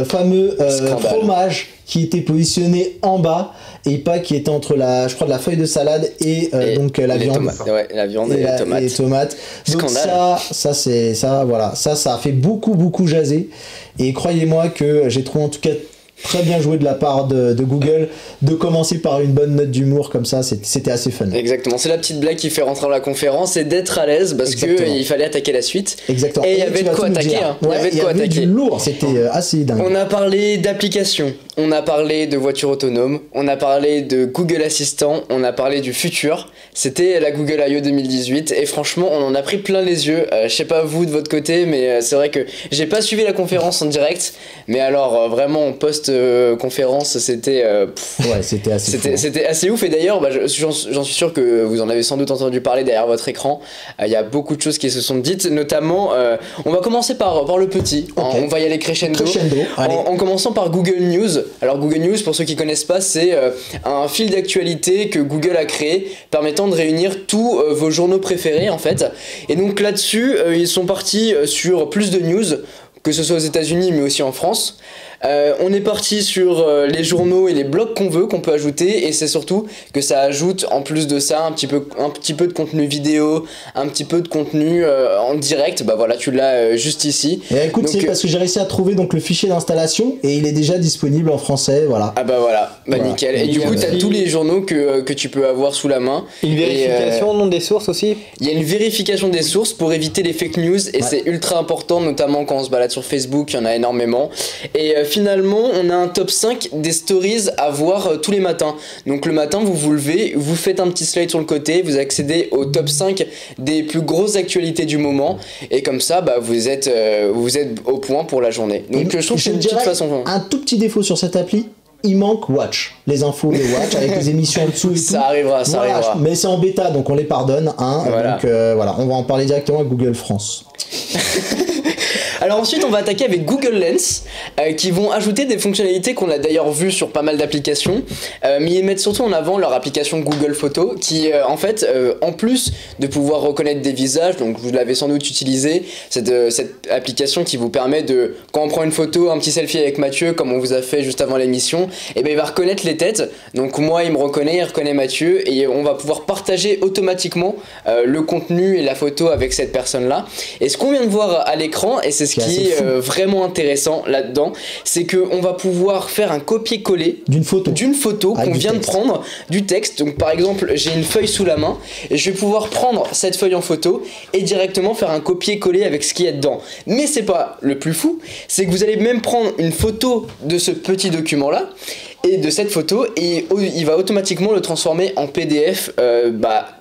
fameux fromage qui était positionné en bas et pas qui était entre la feuille de salade et donc la viande. La viande et les tomates. Donc ça a fait beaucoup jaser, et croyez-moi que j'ai trouvé en tout cas très bien joué de la part de Google de commencer par une bonne note d'humour comme ça. C'était assez fun. Exactement, c'est la petite blague qui fait rentrer dans la conférence et d'être à l'aise parce qu'il fallait attaquer la suite. Exactement. Et il y avait de quoi attaquer. Il y avait du lourd, c'était assez dingue. On a parlé d'applications, on a parlé de voitures autonomes, on a parlé de Google Assistant, on a parlé du futur. C'était la Google I.O. 2018 et franchement on en a pris plein les yeux. Je sais pas vous de votre côté, mais c'est vrai que j'ai pas suivi la conférence en direct, mais alors vraiment en post-conférence c'était c'était assez c'était assez ouf. Et d'ailleurs j'en suis sûr que vous en avez sans doute entendu parler derrière votre écran. Il y a beaucoup de choses qui se sont dites, notamment on va commencer par le petit. On va y aller crescendo en commençant par Google News. Alors Google News, pour ceux qui connaissent pas, c'est un fil d'actualité que Google a créé permettant de réunir tous vos journaux préférés en fait. Et donc là-dessus ils sont partis sur plus de news, que ce soit aux États-Unis mais aussi en France. On est parti sur les journaux et les blogs qu'on peut ajouter, et c'est surtout que ça ajoute en plus de ça un petit peu de contenu vidéo, un petit peu de contenu en direct. Bah voilà, tu l'as juste ici. Et écoute, c'est parce que j'ai réussi à trouver donc le fichier d'installation et il est déjà disponible en français, voilà. Ah bah voilà, nickel. Et du coup t'as tous les journaux que tu peux avoir sous la main. Une vérification nom des sources aussi. Il y a une vérification des sources pour éviter les fake news, et c'est ultra important, notamment quand on se balade sur Facebook, il y en a énormément. Et finalement on a un top 5 des stories à voir tous les matins. Donc le matin vous vous levez, vous faites un petit slide sur le côté, vous accédez au top 5 des plus grosses actualités du moment, et comme ça vous êtes au point pour la journée. Donc je trouve que c'est une petite façon. Un tout petit défaut sur cette appli, il manque Watch, les infos de Watch avec les émissions en dessous et tout. Ça arrivera. Mais c'est en bêta, donc on les pardonne, hein. Voilà. Donc voilà, on va en parler directement à Google France. Alors ensuite, on va attaquer avec Google Lens, qui vont ajouter des fonctionnalités qu'on a d'ailleurs vues sur pas mal d'applications, mais ils mettent surtout en avant leur application Google Photos, qui en fait, en plus de pouvoir reconnaître des visages, donc vous l'avez sans doute utilisé, cette application qui vous permet de, quand on prend une photo, un petit selfie avec Mathieu, comme on vous a fait juste avant l'émission, et ben il va reconnaître les têtes. Donc moi, il me reconnaît, il reconnaît Mathieu, et on va pouvoir partager automatiquement le contenu et la photo avec cette personne-là. Et ce qu'on vient de voir à l'écran, et c'est ce qui est vraiment intéressant là-dedans, c'est qu'on va pouvoir faire un copier-coller d'une photo qu'on vient de prendre, du texte. Donc par exemple, j'ai une feuille sous la main, et je vais pouvoir prendre cette feuille en photo et directement faire un copier-coller avec ce qu'il y a dedans. Mais c'est pas le plus fou, c'est que vous allez même prendre une photo de ce petit document-là, et de cette photo, et il va automatiquement le transformer en PDF,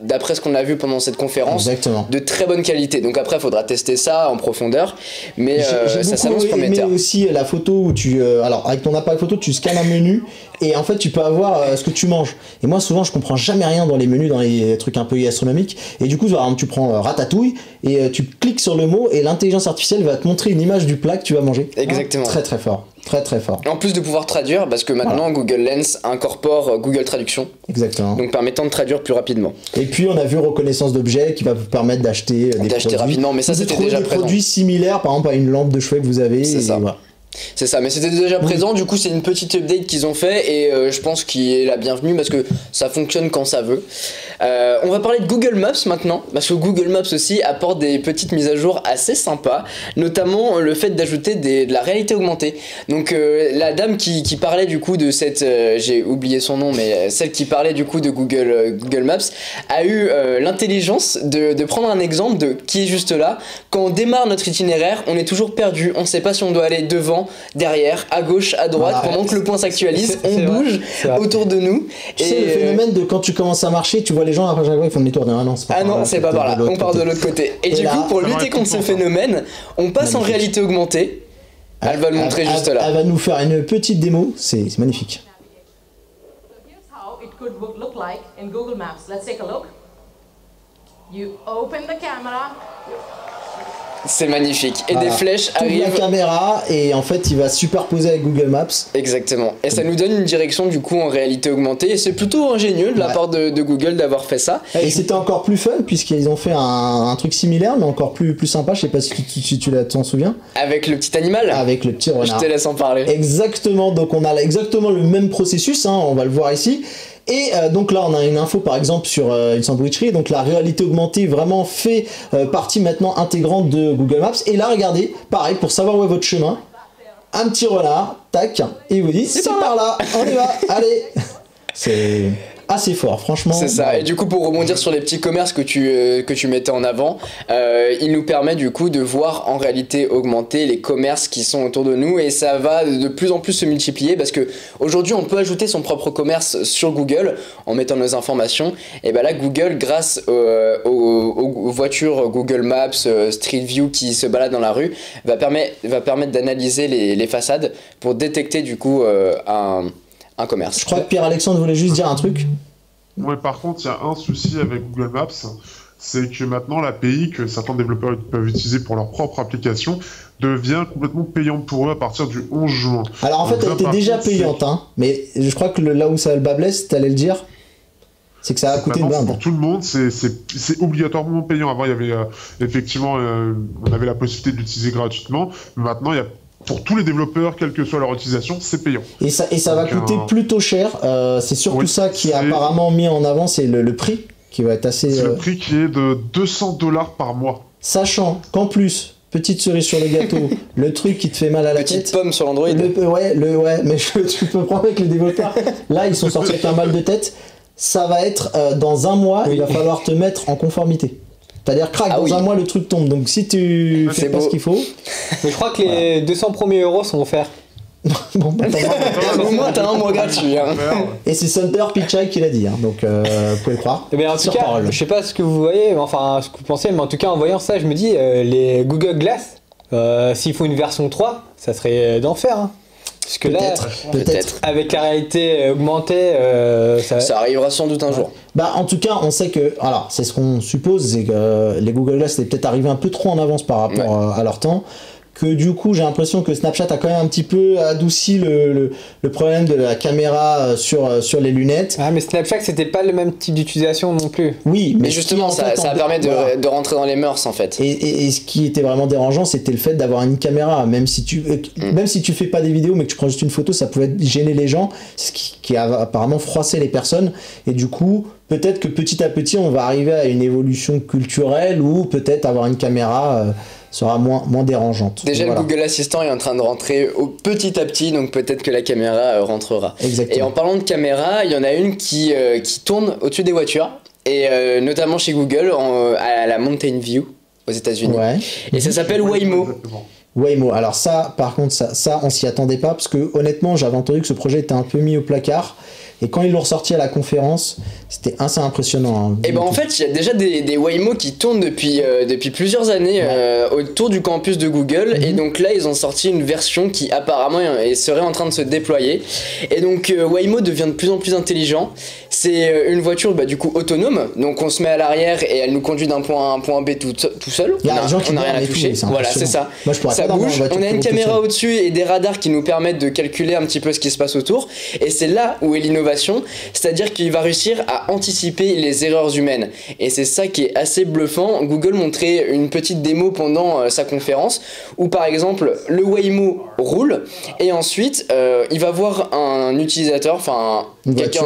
d'après ce qu'on a vu pendant cette conférence. Exactement. De très bonne qualité. Donc après, il faudra tester ça en profondeur, mais ça s'annonce prometteur. Mais aussi la photo où tu, alors avec ton appareil photo, tu scannes un menu et en fait tu peux avoir ce que tu manges. Et moi souvent je comprends jamais rien dans les menus, dans les trucs un peu gastronomiques. Et du coup, par exemple, tu prends ratatouille et tu cliques sur le mot et l'intelligence artificielle va te montrer une image du plat que tu vas manger. Exactement. Très très fort. Très très fort. En plus de pouvoir traduire, parce que maintenant Google Lens incorpore Google Traduction. Exactement. Donc permettant de traduire plus rapidement. Et puis on a vu reconnaissance d'objets qui va vous permettre d'acheter des produits. Rapidement, mais ça c'était déjà présent. Des produits similaires, par exemple à une lampe de chevet que vous avez. C'est ça. Voilà. C'est ça, mais c'était déjà présent, du coup c'est une petite update qu'ils ont fait et je pense qu'il est la bienvenue parce que ça fonctionne quand ça veut. On va parler de Google Maps maintenant, parce que Google Maps aussi apporte des petites mises à jour assez sympas, notamment le fait d'ajouter de la réalité augmentée. Donc la dame qui parlait du coup de cette, j'ai oublié son nom, mais celle qui parlait du coup de Google Maps a eu l'intelligence de prendre un exemple de qui est juste là. Quand on démarre notre itinéraire, on est toujours perdu, on ne sait pas si on doit aller devant, derrière, à gauche, à droite, pendant que le point s'actualise, on bouge autour de nous. Tu sais, le phénomène de quand tu commences à marcher, tu vois les gens après chaque fois ils font demi-tour. Ah non, c'est pas par là, on part de l'autre côté. Et du coup, pour lutter contre ce phénomène, on passe en réalité augmentée. Elle va le montrer juste là. Elle va nous faire une petite démo, c'est magnifique. C'est magnifique. Et des flèches arrivent. La caméra et en fait il va superposer avec Google Maps. Exactement. Et ça nous donne une direction du coup en réalité augmentée. Et c'est plutôt ingénieux de la part de Google d'avoir fait ça. Et c'était encore plus fun puisqu'ils ont fait un truc similaire mais encore plus sympa. Je sais pas si tu t'en souviens. Avec le petit animal. Avec le petit renard. Je te laisse en parler. Exactement. Donc on a exactement le même processus. On va le voir ici. Et donc là on a une info par exemple sur une sandwicherie, donc la réalité augmentée vraiment fait partie maintenant intégrante de Google Maps. Et là regardez, pareil, pour savoir où est votre chemin, un petit renard, tac, et il vous dit c'est par là, on y va, allez. C'est assez fort, franchement. C'est ça. Et du coup, pour rebondir sur les petits commerces que tu mettais en avant, il nous permet du coup de voir en réalité augmenter les commerces qui sont autour de nous, et ça va de plus en plus se multiplier parce que aujourd'hui on peut ajouter son propre commerce sur Google en mettant nos informations. Et ben là, Google, grâce aux voitures Google Maps, Street View qui se baladent dans la rue, va permettre d'analyser les façades pour détecter du coup un commerce. Je crois que Pierre-Alexandre voulait juste dire un truc. Ouais, par contre, il y a un souci avec Google Maps, c'est que maintenant l'API que certains développeurs peuvent utiliser pour leur propre application devient complètement payante pour eux à partir du 11 juin. Alors en fait, elle était déjà payante, mais je crois que là où ça le bas blesse, t'allais le dire, c'est que ça a coûté une blinde. Pour tout le monde, c'est obligatoirement payant. Avant, il y avait effectivement, on avait la possibilité de l'utiliser gratuitement, mais maintenant, il y a pour tous les développeurs, quelle que soit leur utilisation, c'est payant. Et ça va coûter plutôt cher. C'est surtout ça qui est apparemment mis en avant, c'est le prix qui va être assez... C'est le prix qui est de $200 par mois. Sachant qu'en plus, petite cerise sur le gâteau, le truc qui te fait mal à la tête... Petite pomme sur l'Android. Ouais, mais tu peux prendre avec les développeurs. Là, ils sont sortis avec un mal de tête. Ça va être dans un mois, il va falloir te mettre en conformité. C'est-à-dire, dans un mois, le truc tombe. Donc, si tu fais pas ce qu'il faut... Mais je crois que les 200 premiers euros sont offerts. Bon, au moins, t'as un mois gratuit. Et c'est Sunter Pichai qui l'a dit. Donc, vous pouvez le croire. Mais en tout cas, je sais pas ce que vous voyez, enfin, ce que vous pensez, mais en tout cas, en voyant ça, je me dis, les Google Glass, s'il faut une version 3, ça serait d'enfer. Parce que peut-être. Avec la réalité augmentée, ça arrivera sans doute un jour. En tout cas, on sait que, alors, c'est ce qu'on suppose, c'est que les Google Glass étaient peut-être arrivés un peu trop en avance par rapport à leur temps, que du coup j'ai l'impression que Snapchat a quand même un petit peu adouci le problème de la caméra sur les lunettes. Ah mais Snapchat c'était pas le même type d'utilisation non plus. Oui, mais justement ça permet de rentrer dans les mœurs en fait. Et ce qui était vraiment dérangeant, c'était le fait d'avoir une caméra, même si tu fais pas des vidéos mais que tu prends juste une photo, ça pouvait gêner les gens, ce qui a apparemment froissé les personnes. Et du coup peut-être que petit à petit on va arriver à une évolution culturelle où peut-être avoir une caméra sera moins dérangeante. Déjà le Google Assistant est en train de rentrer petit à petit, donc peut-être que la caméra rentrera. Exactement. Et en parlant de caméra, il y en a une qui tourne au-dessus des voitures, et notamment chez Google à la Mountain View aux États-Unis. Ouais. Et ça s'appelle Waymo. Exactement. Waymo. Alors ça, par contre, ça on s'y attendait pas, parce que honnêtement j'avais entendu que ce projet était un peu mis au placard. Et quand ils l'ont ressorti à la conférence, c'était assez impressionnant. Hein, et ben en fait, il y a déjà des Waymo qui tournent depuis plusieurs années autour du campus de Google. Et donc là, ils ont sorti une version qui apparemment serait en train de se déployer. Et donc Waymo devient de plus en plus intelligent. C'est une voiture du coup autonome. Donc on se met à l'arrière et elle nous conduit d'un point A à un point B tout seul. Il y a on n'a rien à toucher. Voilà, c'est ça. Moi, je pourrais ça pas bouge. On a une caméra au-dessus et des radars qui nous permettent de calculer un petit peu ce qui se passe autour. Et c'est là où est l'innovation. C'est-à-dire qu'il va réussir à anticiper les erreurs humaines. Et c'est ça qui est assez bluffant. Google montrait une petite démo pendant sa conférence où par exemple le Waymo roule et ensuite il va voir un utilisateur, quelqu'un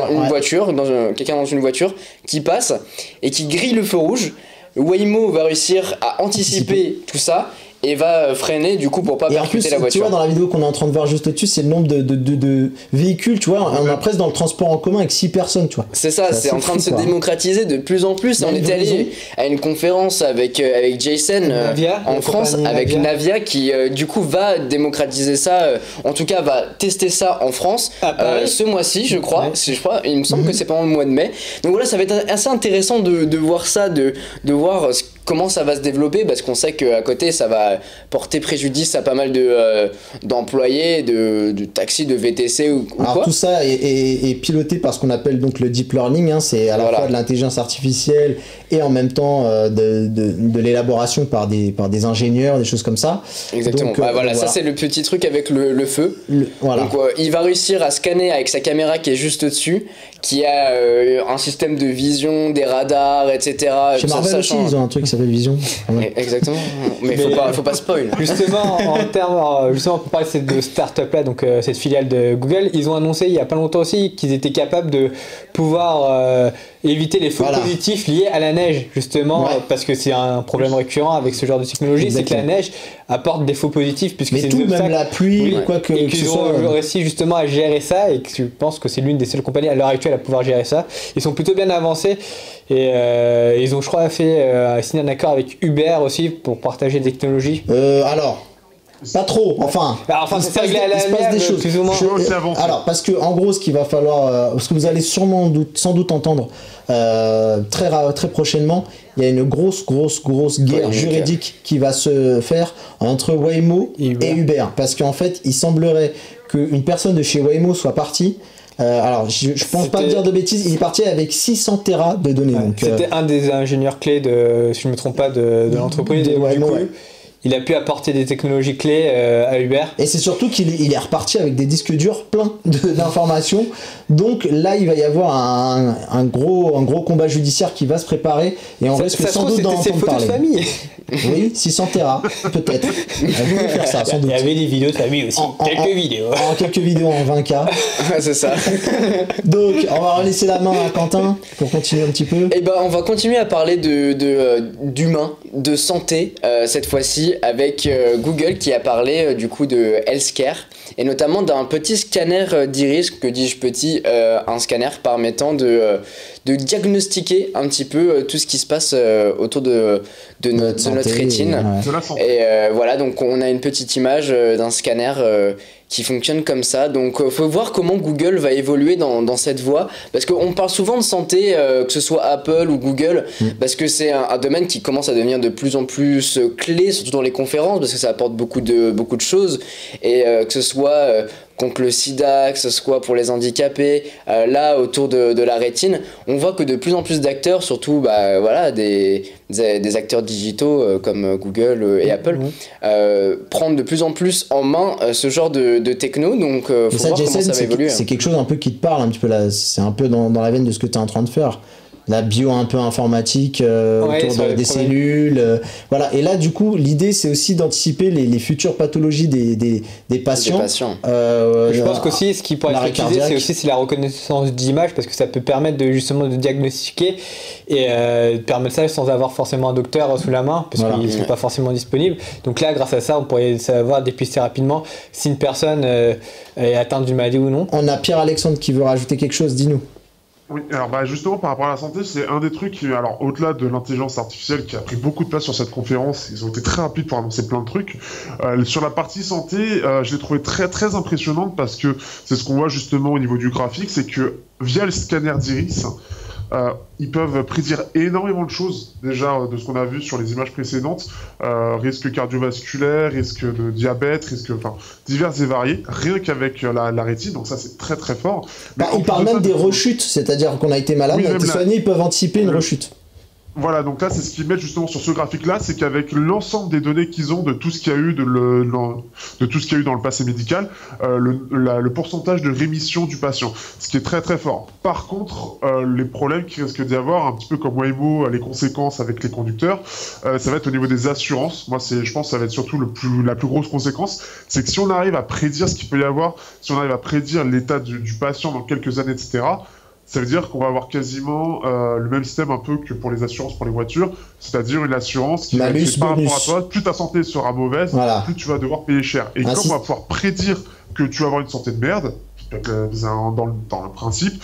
dans une voiture qui passe et qui grille le feu rouge. Le Waymo va réussir à anticiper tout ça et va freiner du coup pour pas percuter la voiture. Tu vois, dans la vidéo qu'on est en train de voir juste au-dessus, c'est le nombre de véhicules, tu vois, on est presque dans le transport en commun avec 6 personnes, tu vois. C'est ça, c'est en train de se démocratiser de plus en plus. On était allé à une conférence avec Jason en France, avec Navia qui du coup va démocratiser ça, en tout cas va tester ça en France ce mois-ci, je crois. Il me semble que c'est pendant le mois de mai. Donc voilà, ça va être assez intéressant de voir ça, de voir comment ça va se développer, parce qu'on sait qu'à côté ça va porter préjudice à pas mal d'employés, de taxis, de VTC ou alors quoi. Tout ça est piloté par ce qu'on appelle donc le deep learning, hein, c'est à la fois de l'intelligence artificielle et en même temps de l'élaboration par des ingénieurs, des choses comme ça. Exactement. Donc, ça c'est le petit truc avec le feu. Donc il va réussir à scanner avec sa caméra qui est juste au-dessus, qui a un système de vision, des radars, etc. Chez Marvel aussi, ils ont un truc qui s'appelle Vision. Exactement. Mais faut pas spoil. Justement, pour parler de cette start-up là, donc cette filiale de Google, ils ont annoncé il y a pas longtemps aussi qu'ils étaient capables de pouvoir éviter les faux positifs liés à la neige, justement, parce que c'est un problème récurrent avec ce genre de technologie. Exactement. C'est que la neige apporte des faux positifs, puisque c'est tout, même la pluie, quoi que et qu'ils ont réussi justement à gérer ça, et que je pense que c'est l'une des seules compagnies à l'heure actuelle à pouvoir gérer ça. Ils sont plutôt bien avancés, et ils ont, je crois, signé un accord avec Uber aussi pour partager des technologies. Alors pas trop, enfin c'est réglé à l'amiable, des choses plus ou moins. Alors parce que en gros, ce qu'il va falloir, parce que vous allez sans doute entendre très prochainement, il y a une grosse guerre juridique qui va se faire entre Waymo et Uber, parce qu'en fait il semblerait qu'une personne de chez Waymo soit partie. Alors je pense pas dire de bêtises, il est parti avec 600 Tera de données. Donc, c'était un des ingénieurs clés si je me trompe pas de l'entreprise de Waymo. Il a pu apporter des technologies clés à Uber. Et c'est surtout qu'il est reparti avec des disques durs pleins d'informations. Donc là, il va y avoir un gros combat judiciaire qui va se préparer. Et on risque sans doute d'en entendre parler. De famille. Oui, 600 Tera, peut-être. Faire ça, sans doute. Il y avait des vidéos de famille aussi. Quelques vidéos en 20K. C'est ça. Donc, on va relaisser la main à Quentin pour continuer un petit peu. Et on va continuer à parler d'humains, de santé cette fois-ci, avec Google qui a parlé du coup de healthcare et notamment d'un petit scanner d'iris, que dis-je petit, un scanner permettant de diagnostiquer un petit peu tout ce qui se passe autour de notre rétine. Et voilà, donc on a une petite image d'un scanner qui fonctionne comme ça. Donc faut voir comment Google va évoluer dans cette voie, parce qu'on parle souvent de santé, que ce soit Apple ou Google, parce que c'est un domaine qui commence à devenir de plus en plus clé, surtout dans les conférences, parce que ça apporte beaucoup de choses, et que ce soit contre le sida, que ce soit pour les handicapés, là autour de la rétine, on voit que de plus en plus d'acteurs, surtout des des acteurs digitaux comme Google et Apple prendre de plus en plus en main ce genre de techno, donc faut voir Jason, comment ça va évoluer. C'est quelque chose un peu qui te parle un petit peu là, c'est un peu dans la veine de ce que tu es en train de faire. La bio un peu informatique autour des cellules, voilà. Et là, du coup, l'idée, c'est aussi d'anticiper les futures pathologies des patients. Je pense qu'aussi, ce qui pourrait être utilisé, c'est la reconnaissance d'image, parce que ça peut permettre justement de diagnostiquer et permettre ça sans avoir forcément un docteur sous la main, parce qu'ils ne sont pas forcément disponibles. Donc là, grâce à ça, on pourrait savoir dépister rapidement si une personne est atteinte d'une maladie ou non. On a Pierre-Alexandre qui veut rajouter quelque chose, dis-nous. Oui, alors justement par rapport à la santé, c'est un des trucs qui, alors au-delà de l'intelligence artificielle qui a pris beaucoup de place sur cette conférence, ils ont été très rapides pour annoncer plein de trucs. Sur la partie santé, je l'ai trouvé très très impressionnante parce que c'est ce qu'on voit justement au niveau du graphique, c'est que via le scanner d'iris, ils peuvent prédire énormément de choses, déjà de ce qu'on a vu sur les images précédentes, risque cardiovasculaire, risque de diabète, divers et variés, rien qu'avec la rétine, donc ça c'est très très fort. Ils parlent même des rechutes, c'est-à-dire qu'on a été malade, on a été soigné, ils peuvent anticiper une rechute. Voilà, donc là, c'est ce qu'ils mettent justement sur ce graphique-là, c'est qu'avec l'ensemble des données qu'ils ont de tout ce qu'il y a eu de tout ce qu'il y a eu dans le passé médical, le pourcentage de rémission du patient, ce qui est très très fort. Par contre, les problèmes qui risquent d'y avoir, un petit peu comme Waymo, les conséquences avec les conducteurs, ça va être au niveau des assurances. Moi, je pense que ça va être surtout la plus grosse conséquence, c'est que si on arrive à prédire ce qu'il peut y avoir, si on arrive à prédire l'état du patient dans quelques années, etc., ça veut dire qu'on va avoir quasiment le même système un peu que pour les assurances pour les voitures, c'est-à-dire une assurance qui va être par rapport à toi, plus ta santé sera mauvaise, plus tu vas devoir payer cher. Et comme on va pouvoir prédire que tu vas avoir une santé de merde, dans le principe,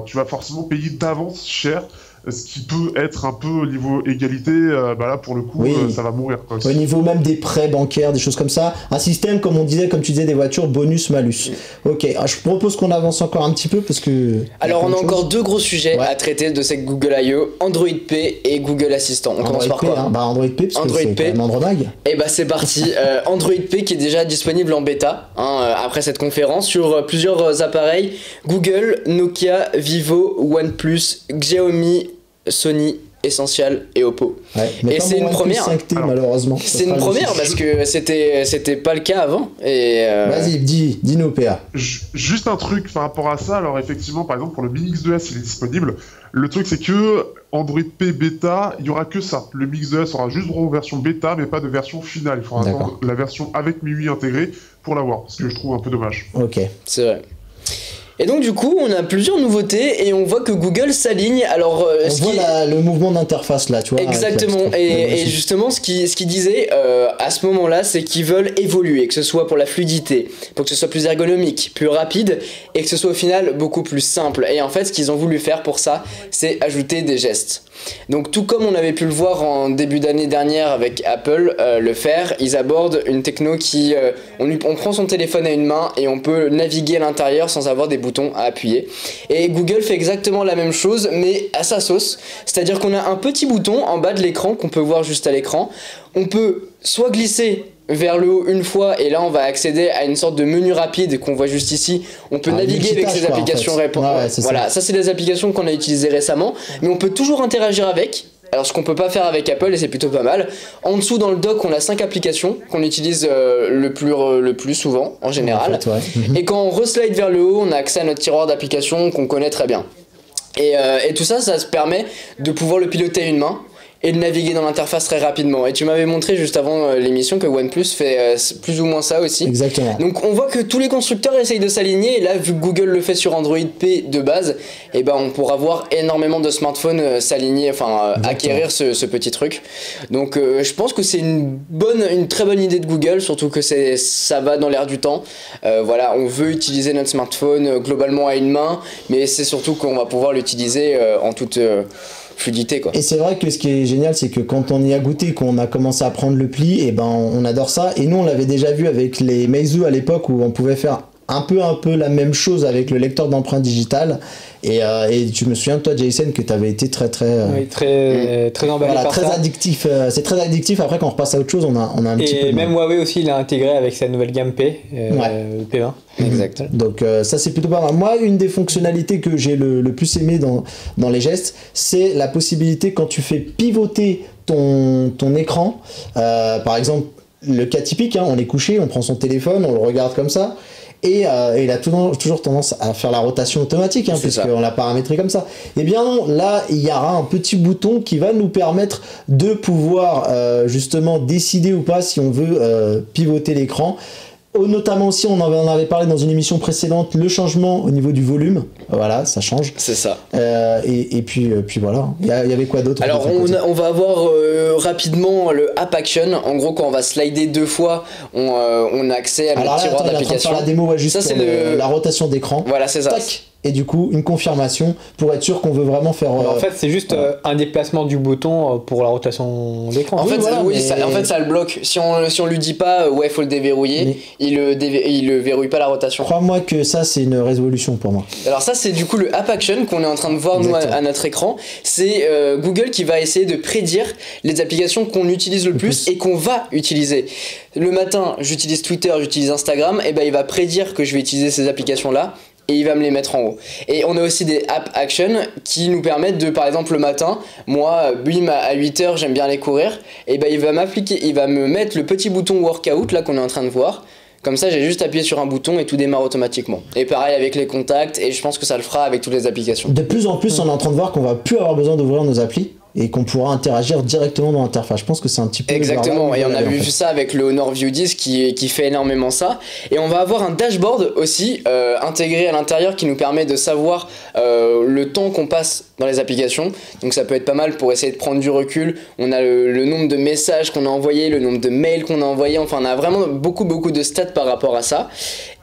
tu vas forcément payer d'avance cher, ce qui peut être un peu au niveau égalité, là pour le coup ça va mourir quoi. Au niveau même des prêts bancaires, des choses comme ça, un système comme tu disais des voitures bonus malus. Ok, je propose qu'on avance encore un petit peu parce que alors on a encore deux gros sujets à traiter de cette Google I.O., Android P et Google Assistant. On commence par quoi Android P, parce que c'est quand même Andromag. Et c'est parti. Android P qui est déjà disponible en bêta après cette conférence sur plusieurs appareils: Google, Nokia, Vivo, OnePlus, Xiaomi, Sony, Essential et Oppo. Et c'est une première. Malheureusement. C'est une première parce que c'était pas le cas avant. Et Vas-y, dis-nous PA. Juste un truc par rapport à ça. Alors effectivement, par exemple pour le Mi X2S, il est disponible. Le truc c'est que Android P bêta, il y aura que ça. Le Mi X2S aura juste droit aux versions bêta, mais pas de version finale. Il faudra attendre la version avec MIUI intégré pour l'avoir, ce que je trouve un peu dommage. Ok. C'est vrai. Et donc du coup on a plusieurs nouveautés et on voit que Google s'aligne. Alors on voit le mouvement d'interface là, tu vois. Exactement. Et justement ce qu'ils disaient à ce moment-là, c'est qu'ils veulent évoluer, que ce soit pour la fluidité, pour que ce soit plus ergonomique, plus rapide et que ce soit au final beaucoup plus simple. Et en fait ce qu'ils ont voulu faire pour ça, c'est ajouter des gestes. Donc tout comme on avait pu le voir en début d'année dernière avec Apple le faire, ils abordent une techno qui on prend son téléphone à une main et on peut naviguer à l'intérieur sans avoir des boutons à appuyer. Et Google fait exactement la même chose mais à sa sauce, c'est-à-dire qu'on a un petit bouton en bas de l'écran qu'on peut voir juste à l'écran. On peut soit glisser vers le haut une fois et là on va accéder à une sorte de menu rapide qu'on voit juste ici. On peut naviguer avec ces applications voilà, ça c'est des applications qu'on a utilisées récemment, mais on peut toujours interagir avec. Alors ce qu'on peut pas faire avec Apple et c'est plutôt pas mal. En dessous dans le dock on a 5 applications qu'on utilise le plus souvent en général. Et quand on reslide vers le haut on a accès à notre tiroir d'applications qu'on connaît très bien. Et tout ça se permet de pouvoir le piloter à une main et de naviguer dans l'interface très rapidement. Et tu m'avais montré juste avant l'émission que OnePlus fait plus ou moins ça aussi. Exactement. Donc on voit que tous les constructeurs essayent de s'aligner, et là vu que Google le fait sur Android P de base, on pourra voir énormément de smartphones s'aligner, acquérir ce petit truc. Donc je pense que c'est une très bonne idée de Google, surtout que ça va dans l'air du temps. On veut utiliser notre smartphone globalement à une main, mais c'est surtout qu'on va pouvoir l'utiliser en toute fluidité quoi. Et c'est vrai que ce qui est génial, c'est que quand on y a goûté, qu'on a commencé à prendre le pli, on adore ça. Et nous on l'avait déjà vu avec les Meizu à l'époque où on pouvait faire un peu la même chose avec le lecteur d'empreintes digitales. Et tu me souviens de toi, Jason, que tu avais été très très emballé voilà, par très ça. addictif. C'est très addictif. Après, quand on repasse à autre chose, on a un petit peu. Et même Huawei aussi, il a intégré avec sa nouvelle gamme P, P20. Exact. Donc ça, c'est plutôt pas mal. Moi, une des fonctionnalités que j'ai le plus aimé dans les gestes, c'est la possibilité quand tu fais pivoter ton écran, par exemple, le cas typique, hein, on est couché, on prend son téléphone, on le regarde comme ça, et il a toujours tendance à faire la rotation automatique, hein, puisqu'on l'a paramétré comme ça. Eh bien non, là, il y aura un petit bouton qui va nous permettre de pouvoir justement décider ou pas si on veut pivoter l'écran. Notamment aussi, on en avait parlé dans une émission précédente, le changement au niveau du volume. Voilà, ça change. C'est ça. Et puis voilà. Il y avait quoi d'autre? Alors, on va avoir rapidement le App Action. En gros, quand on va slider 2 fois, on a accès à notre tiroir d'application. La démo, ouais, juste ça, c'est la rotation d'écran. Voilà, c'est ça. Tac. Et du coup, une confirmation pour être sûr qu'on veut vraiment faire. En fait, c'est juste un déplacement du bouton pour la rotation d'écran. En fait, ça le bloque. Si on lui dit pas, ouais, faut le déverrouiller, il le verrouille pas la rotation. Crois-moi que ça, c'est une résolution pour moi. Alors, ça, c'est du coup le App Action qu'on est en train de voir, nous, à notre écran. C'est Google qui va essayer de prédire les applications qu'on utilise le plus et qu'on va utiliser. Le matin, j'utilise Twitter, j'utilise Instagram, et ben il va prédire que je vais utiliser ces applications-là. Et il va me les mettre en haut. Et on a aussi des App Action qui nous permettent de, par exemple, le matin, moi, bim, à 8h, j'aime bien aller courir. Et ben il va me mettre le petit bouton workout là qu'on est en train de voir. Comme ça, j'ai juste appuyé sur un bouton et tout démarre automatiquement. Et pareil avec les contacts, et je pense que ça le fera avec toutes les applications. De plus en plus, on est en train de voir qu'on va plus avoir besoin d'ouvrir nos applis et qu'on pourra interagir directement dans l'interface. Je pense que c'est un petit peu... Exactement, et on a vu ça avec le Honor View 10 qui fait énormément ça. Et on va avoir un dashboard aussi intégré à l'intérieur qui nous permet de savoir le temps qu'on passe dans les applications. Donc ça peut être pas mal pour essayer de prendre du recul. On a le nombre de messages qu'on a envoyés, le nombre de mails qu'on a envoyés. Enfin, on a vraiment beaucoup de stats par rapport à ça.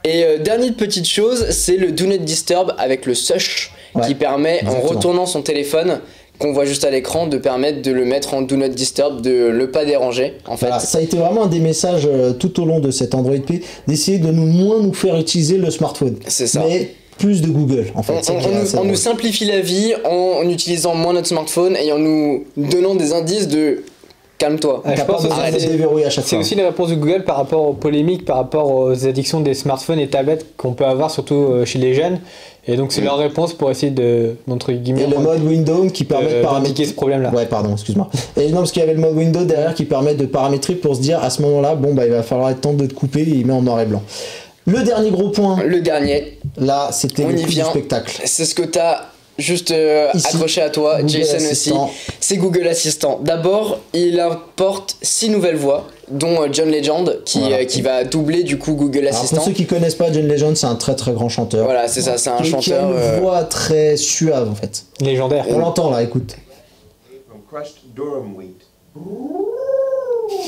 Et dernière petite chose, c'est le Do Not Disturb avec le Sush qui permet, en retournant son téléphone, qu'on voit juste à l'écran, de permettre de le mettre en Do Not Disturb, de le pas déranger en fait. Voilà, ça a été vraiment un des messages tout au long de cet Android P, d'essayer de moins nous faire utiliser le smartphone. C'est ça. Mais plus de Google en fait. On nous simplifie la vie en utilisant moins notre smartphone et en nous donnant des indices de calme-toi. Je pense que c'est aussi une réponse de Google par rapport aux polémiques, par rapport aux addictions des smartphones et tablettes qu'on peut avoir surtout chez les jeunes. Et donc c'est leur réponse pour essayer d'entre guillemets... Et le mode window qui permet de paramétrer ce problème-là. Ouais, pardon, excuse-moi. Et non, parce qu'il y avait le mode window derrière qui permet de paramétrer pour se dire à ce moment-là, bon bah il va falloir être temps de te couper et il met en noir et blanc. Le dernier gros point. Le dernier. Là, c'était le coup du spectacle. C'est ce que t'as juste accroché à toi, Google Jason Assistant. Aussi. C'est Google Assistant. D'abord, il importe 6 nouvelles voix, dont John Legend qui va doubler du coup Google Assistant. Pour ceux qui connaissent pas, John Legend, c'est un très très grand chanteur. Voilà, c'est ça, c'est un chanteur. Qui a une voix très suave en fait. Légendaire. On l'entend là, écoute.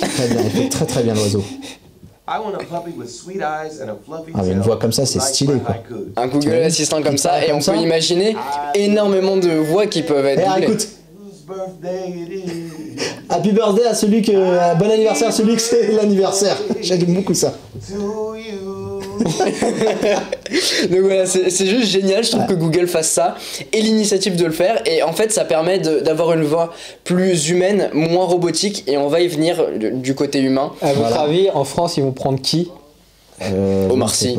Très bien, il fait très très bien l'oiseau. Ah, mais une voix comme ça, c'est stylé quoi. Un Google Assistant comme ça, et on peut imaginer énormément de voix qui peuvent être doublées. Écoute. Happy birthday à celui que. Bon anniversaire à celui que c'est l'anniversaire. J'aime beaucoup ça. Donc voilà, c'est juste génial, je trouve que Google fasse ça et l'initiative de le faire, et en fait ça permet d'avoir une voix plus humaine, moins robotique, et on va y venir du côté humain. À votre avis, en France, ils vont prendre qui? Omar Sy.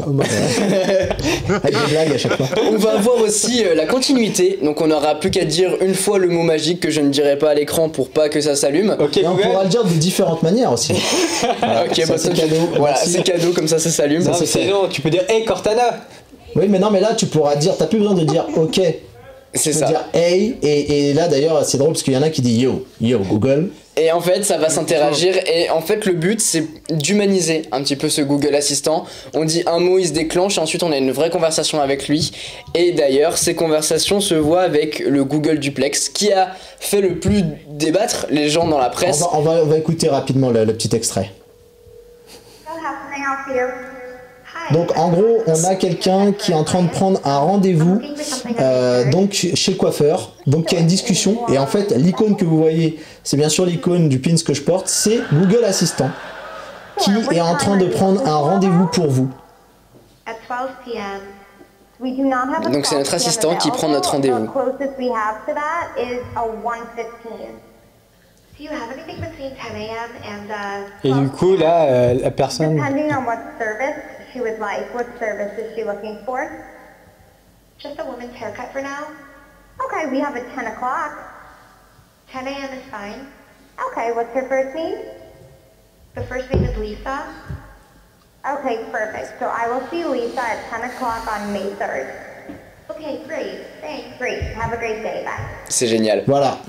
Avec des blagues à chaque fois. On va avoir aussi la continuité, donc on n'aura plus qu'à dire une fois le mot magique que je ne dirai pas à l'écran pour pas que ça s'allume. Et on pourra le dire de différentes manières aussi. Voilà, ok, bah c'est cadeau. Voilà, c'est cadeau, comme ça s'allume. Non, sinon tu peux dire hey Cortana. Oui, mais non, mais là tu pourras dire, t'as plus besoin de dire ok. C'est ça. Tu peux dire hey, et là d'ailleurs c'est drôle parce qu'il y en a qui disent yo Google. Et en fait, ça va s'interagir, et en fait, le but, c'est d'humaniser un petit peu ce Google Assistant. On dit un mot, il se déclenche, et ensuite, on a une vraie conversation avec lui. Et d'ailleurs, ces conversations se voient avec le Google Duplex, qui a fait le plus débattre les gens dans la presse. On va écouter rapidement le petit extrait. Donc en gros, on a quelqu'un qui est en train de prendre un rendez-vous donc chez le coiffeur, donc il y a une discussion, et en fait l'icône que vous voyez, c'est bien sûr l'icône du pins que je porte, c'est Google Assistant qui est en train de prendre un rendez-vous pour vous. Donc c'est notre assistant qui prend notre rendez-vous. Et du coup, là, la personne... Just a woman's haircut for now? Okay, we have a 10 o'clock. 10 a.m. is fine. Okay, what's her first name? The first name is Lisa. Okay, perfect. So I will see Lisa at 10 o'clock on May 3rd. Okay, great. Thanks. Great. Have a great day. Bye. C'est génial. Voilà.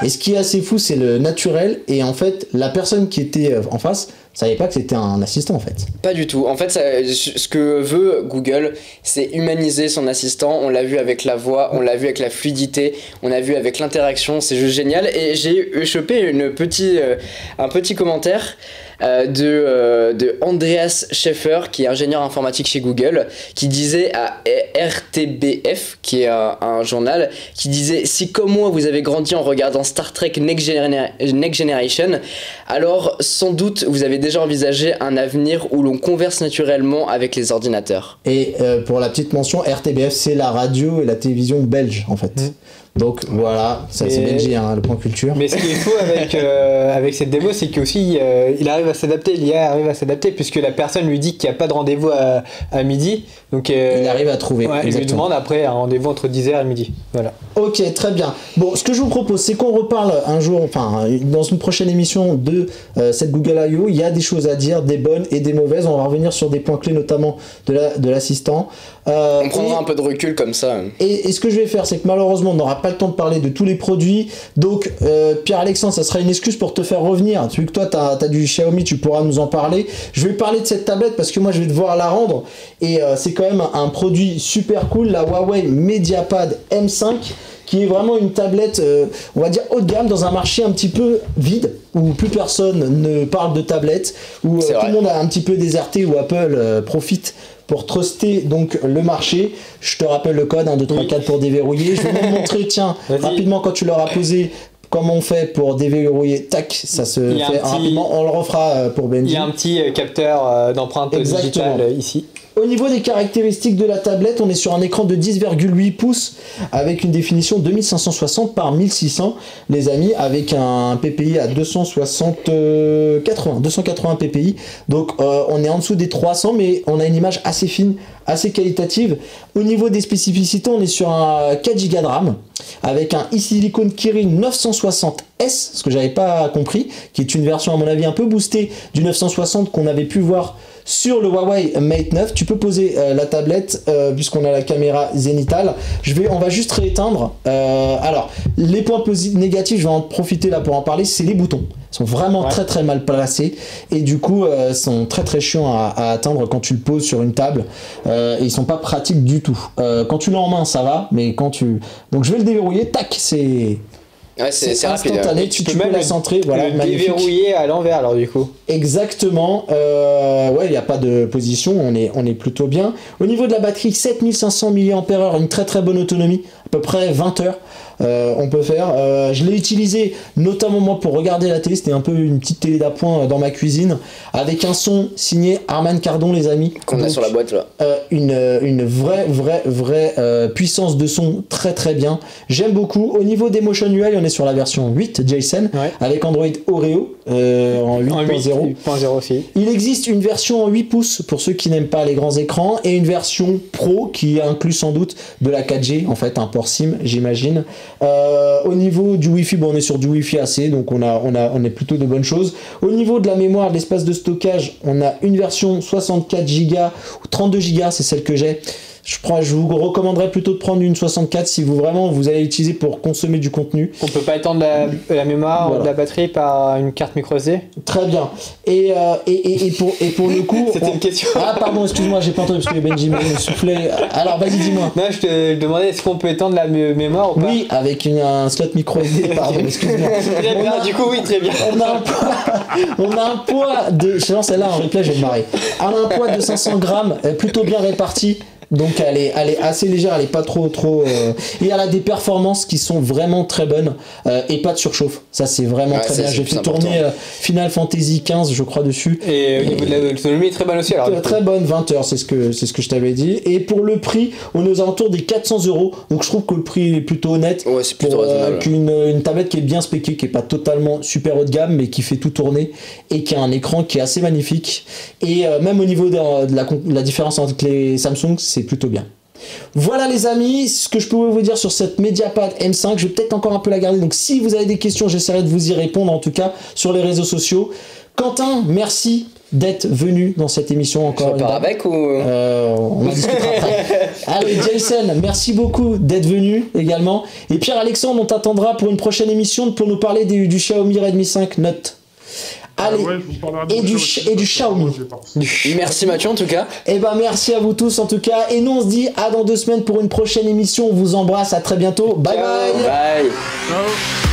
Et ce qui est assez fou, c'est le naturel. Et en fait, la personne qui était en face savait pas que c'était un assistant en fait. Pas du tout. En fait, ce que veut Google, c'est humaniser son assistant. On l'a vu avec la voix, on l'a vu avec la fluidité, on l'a vu avec l'interaction. C'est juste génial. Et j'ai chopé un petit commentaire de Andreas Schaeffer, qui est ingénieur informatique chez Google, qui disait à RTBF, qui est un journal, qui disait: si comme moi vous avez grandi en regardant Star Trek Next Generation, alors sans doute vous avez déjà envisagé un avenir où l'on converse naturellement avec les ordinateurs. Et pour la petite mention, RTBF c'est la radio et la télévision belge en fait. Donc voilà, ça c'est belge, hein, le point culture. Mais ce qui est fou avec cette démo, c'est qu'aussi il arrive à s'adapter, l'IA arrive à s'adapter, puisque la personne lui dit qu'il n'y a pas de rendez-vous à midi. Donc il arrive à trouver. Ouais, il lui demande après un rendez-vous entre 10h et midi. Voilà. Ok, très bien. Bon, ce que je vous propose, c'est qu'on reparle un jour, enfin dans une prochaine émission de cette Google I.O. Il y a des choses à dire, des bonnes et des mauvaises. On va revenir sur des points clés, notamment de l'assistant. On prendra un peu de recul comme ça. Et ce que je vais faire, c'est que malheureusement, on n'aura pas le temps de parler de tous les produits. Donc, Pierre-Alexandre, ça sera une excuse pour te faire revenir. Vu que toi, tu as du Xiaomi, tu pourras nous en parler. Je vais parler de cette tablette parce que moi, je vais devoir la rendre. Et c'est quand même un produit super cool, la Huawei MediaPad M5, qui est vraiment une tablette, on va dire haut de gamme, dans un marché un petit peu vide, où plus personne ne parle de tablette, où tout le monde a un petit peu déserté, où Apple profite pour truster donc le marché. Je te rappelle le code 1, 2, 3, 4 pour déverrouiller. Je vais vous montrer, tiens, rapidement, quand tu l'auras posé, comment on fait pour déverrouiller. Tac, ça se fait rapidement. On le refera pour Benji. Il y a un petit capteur d'empreinte digitale ici. Au niveau des caractéristiques de la tablette, on est sur un écran de 10,8 pouces avec une définition 2560 par 1600, les amis, avec un PPI à 280 PPI. Donc on est en dessous des 300, mais on a une image assez fine, assez qualitative. Au niveau des spécificités, on est sur un 4 Go de RAM avec un e-silicon Kirin 960S, ce que j'avais pas compris, qui est une version à mon avis un peu boostée du 960 qu'on avait pu voir sur le Huawei Mate 9. Tu peux poser la tablette puisqu'on a la caméra zénithale. On va juste rééteindre. Alors, les points négatifs, je vais en profiter là pour en parler, c'est les boutons. Ils sont vraiment très très mal placés et du coup sont très très chiants à atteindre quand tu le poses sur une table et ils sont pas pratiques du tout. Quand tu l'as en main ça va, mais quand tu... Donc je vais le déverrouiller, tac, c'est instantané, tu peux même la centrer, voilà, le déverrouiller à l'envers alors du coup. Exactement, ouais, il n'y a pas de position, on est plutôt bien. Au niveau de la batterie, 7500 mAh, une très très bonne autonomie, à peu près 20 heures. On peut faire. Je l'ai utilisé notamment moi pour regarder la télé. C'était un peu une petite télé d'appoint dans ma cuisine avec un son signé Harman Kardon, les amis. Qu'on a sur la boîte là. Une vraie puissance de son très très bien. J'aime beaucoup. Au niveau des Motion UI, on est sur la version 8 JSON avec Android Oreo en 8.0 aussi. Il existe une version en 8 pouces pour ceux qui n'aiment pas les grands écrans et une version Pro qui inclut sans doute de la 4G, en fait un port SIM j'imagine. Au niveau du Wi-Fi, bon, on est sur du Wi-Fi AC, donc on est plutôt de bonnes choses. Au niveau de la mémoire, de l'espace de stockage, on a une version 64 Go ou 32 Go, c'est celle que j'ai. Je vous recommanderais plutôt de prendre une 64 si vous allez l'utiliser pour consommer du contenu. On peut pas étendre la mémoire ou la batterie par une carte micro SD. Très bien. Et pour le coup... C'était une question. Ah pardon, excuse-moi, j'ai pas entendu parce que Benji me soufflait. Alors vas-y, dis-moi. Non, je te demandais est-ce qu'on peut étendre la mémoire ou pas. Oui, avec un slot micro SD, pardon, excuse-moi. Du coup, oui, très bien. On a un poids de... Je lance celle-là en replay, je vais me marrer. On a un poids de 500 grammes, plutôt bien réparti. Donc elle est assez légère, elle est pas trop et elle a des performances qui sont vraiment très bonnes et pas de surchauffe. Ça c'est vraiment très bien. J'ai fait tourner Final Fantasy XV je crois dessus. Et au niveau de l'autonomie est très bonne aussi alors. Très bonne, 20 heures, c'est ce que je t'avais dit. Et pour le prix, on est aux alentours des 400 €. Donc je trouve que le prix est plutôt honnête. Ouais, c'est plutôt raisonnable. Une tablette qui est bien spéquée, qui est pas totalement super haut de gamme, mais qui fait tout tourner et qui a un écran qui est assez magnifique. Et même au niveau de la différence entre les Samsung, c'est plutôt bien. Voilà les amis, ce que je peux vous dire sur cette Mediapad M5. Je vais peut-être encore un peu la garder, donc si vous avez des questions, j'essaierai de vous y répondre, en tout cas sur les réseaux sociaux. Quentin, merci d'être venu dans cette émission encore. On part avec ou on en discutera après. Allez Jason, merci beaucoup d'être venu également. Et Pierre-Alexandre, on t'attendra pour une prochaine émission pour nous parler du Xiaomi Redmi 5 Note. Allez, et du Xiaomi. Merci Mathieu en tout cas. Et ben merci à vous tous en tout cas. Et nous on se dit à dans 2 semaines pour une prochaine émission. On vous embrasse, à très bientôt. Bye. Ciao, bye. Ciao.